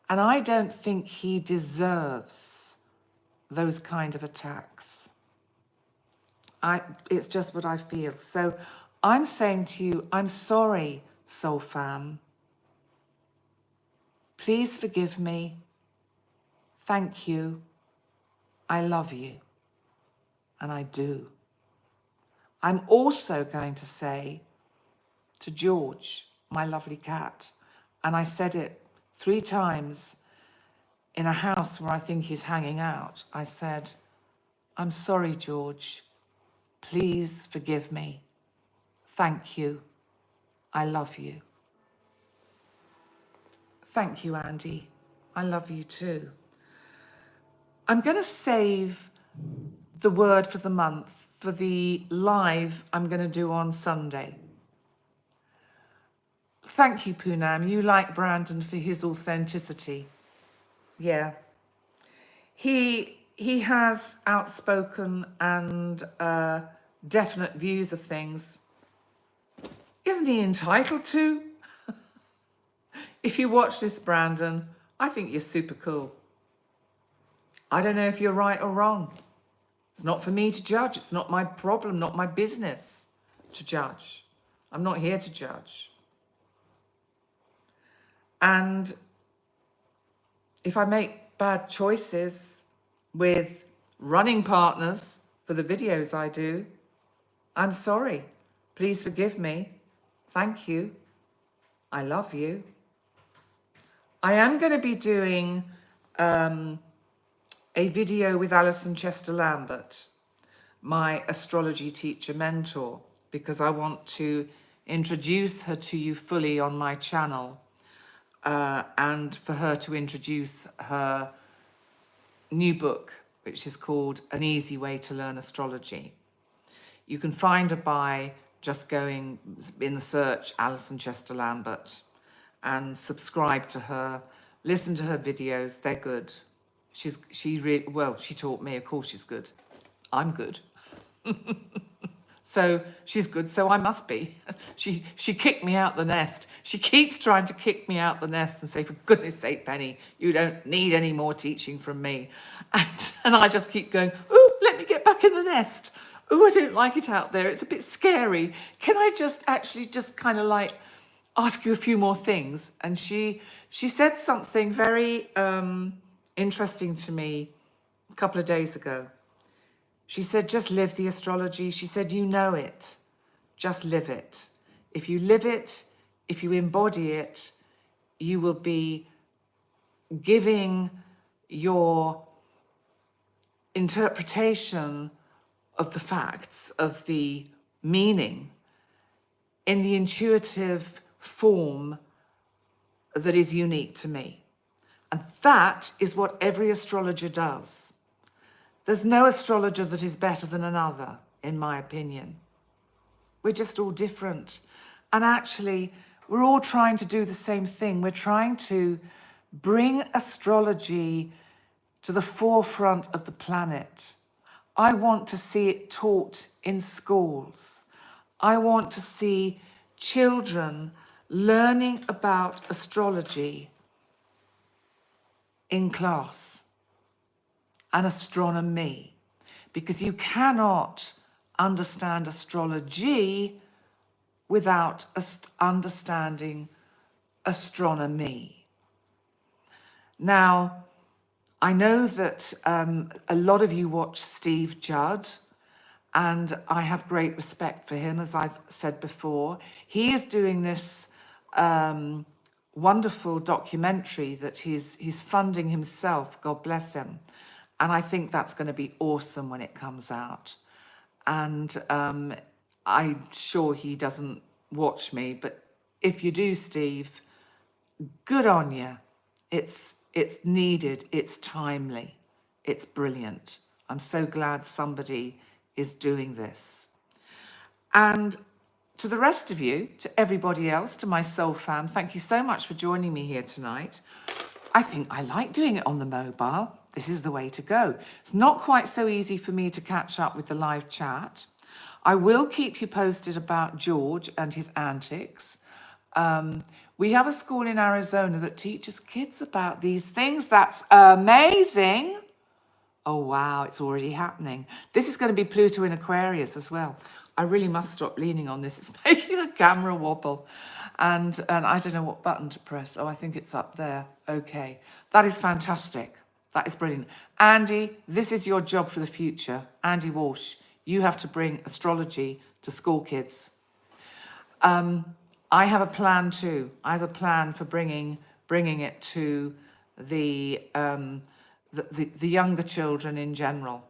And I don't think he deserves those kind of attacks. It's just what I feel. So I'm saying to you, I'm sorry, soul fam. Please forgive me. Thank you. I love you. And I do. I'm also going to say to George, my lovely cat, and I said it 3 times in a house where I think he's hanging out. I said, I'm sorry, George. Please forgive me. Thank you. I love you. Thank you, Andy. I love you too. I'm going to save the word for the month for the live I'm going to do on Sunday. Thank you, Poonam. You like Brandon for his authenticity. Yeah. He has outspoken and definite views of things. Isn't he entitled to? If you watch this, Brandon, I think you're super cool. I don't know if you're right or wrong. It's not for me to judge. It's not my problem, not my business to judge. I'm not here to judge. And if I make bad choices with running partners for the videos I do, I'm sorry. Please forgive me. Thank you. I love you. I am going to be doing a video with Alison Chester-Lambert, my astrology teacher mentor, because I want to introduce her to you fully on my channel, and for her to introduce her new book, which is called An Easy Way to Learn Astrology. You can find her by just going in the search Alison Chester-Lambert and subscribe to her, listen to her videos. They're good. She taught me, of course she's good. I'm good. So she's good, so I must be. She kicked me out the nest. She keeps trying to kick me out the nest and say, for goodness sake, Penny, you don't need any more teaching from me. And I just keep going, oh, let me get back in the nest. Oh, I don't like it out there. It's a bit scary. Can I just kind of like ask you a few more things? And she said something very interesting to me a couple of days ago. She said, just live the astrology. She said, you know it. Just live it. If you live it, if you embody it, you will be giving your interpretation of the facts, of the meaning, in the intuitive form that is unique to me. And that is what every astrologer does. There's no astrologer that is better than another, in my opinion. We're just all different. And actually, we're all trying to do the same thing. We're trying to bring astrology to the forefront of the planet. I want to see it taught in schools. I want to see children learning about astrology in class and astronomy, because you cannot understand astrology without understanding astronomy. Now, I know that a lot of you watch Steve Judd, and I have great respect for him, as I've said before. He is doing this wonderful documentary that he's funding himself, God bless him. And I think that's going to be awesome when it comes out. And I'm sure he doesn't watch me, but if you do, Steve, good on you. It's needed, it's timely, it's brilliant. I'm so glad somebody is doing this. And to the rest of you, to everybody else, to my soul fam, thank you so much for joining me here tonight. I think I like doing it on the mobile. This is the way to go. It's not quite so easy for me to catch up with the live chat. I will keep you posted about George and his antics. We have a school in Arizona that teaches kids about these things. That's amazing. Oh, wow, it's already happening. This is going to be Pluto in Aquarius as well. I really must stop leaning on this. It's making the camera wobble. And I don't know what button to press. Oh, I think it's up there. Okay. That is fantastic. That is brilliant. Andy, this is your job for the future. Andy Walsh, you have to bring astrology to school kids. I have a plan too. I have a plan for bringing it to the younger children in general.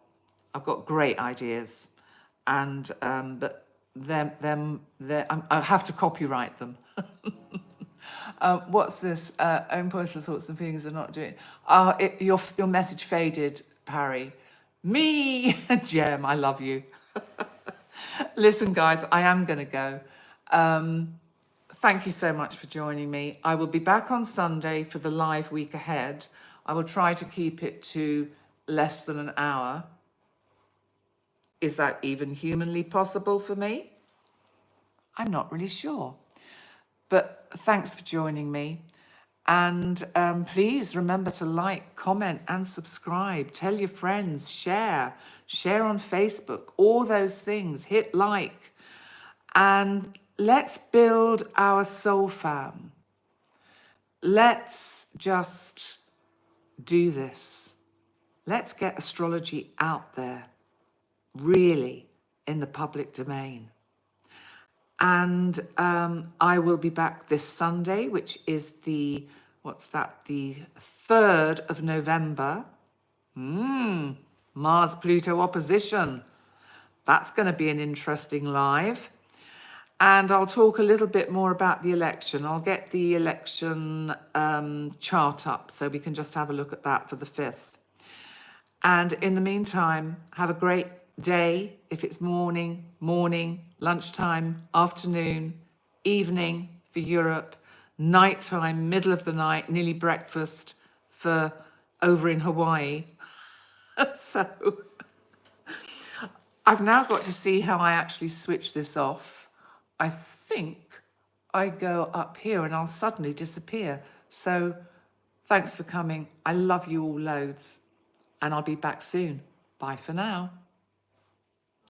I've got great ideas, and but I have to copyright them. What's this? Own personal thoughts and feelings are not doing. Your message faded, Parry. Me, Jem, I love you. Listen, guys, I am going to go. Thank you so much for joining me. I will be back on Sunday for the live week ahead. I will try to keep it to less than an hour. Is that even humanly possible for me? I'm not really sure. But thanks for joining me. And please remember to like, comment, and subscribe. Tell your friends, share on Facebook, all those things. Hit like. And let's build our soul fam. Let's just do this. Let's get astrology out there, really, in the public domain. And I will be back this Sunday, which is the 3rd of November. Mars-Pluto opposition. That's going to be an interesting live. And I'll talk a little bit more about the election. I'll get the election chart up so we can just have a look at that for the 5th. And in the meantime, have a great day. If it's morning, lunchtime, afternoon, evening for Europe, nighttime, middle of the night, nearly breakfast for over in Hawaii. So I've now got to see how I actually switch this off. I think I go up here and I'll suddenly disappear. So thanks for coming. I love you all loads, and I'll be back soon. Bye for now.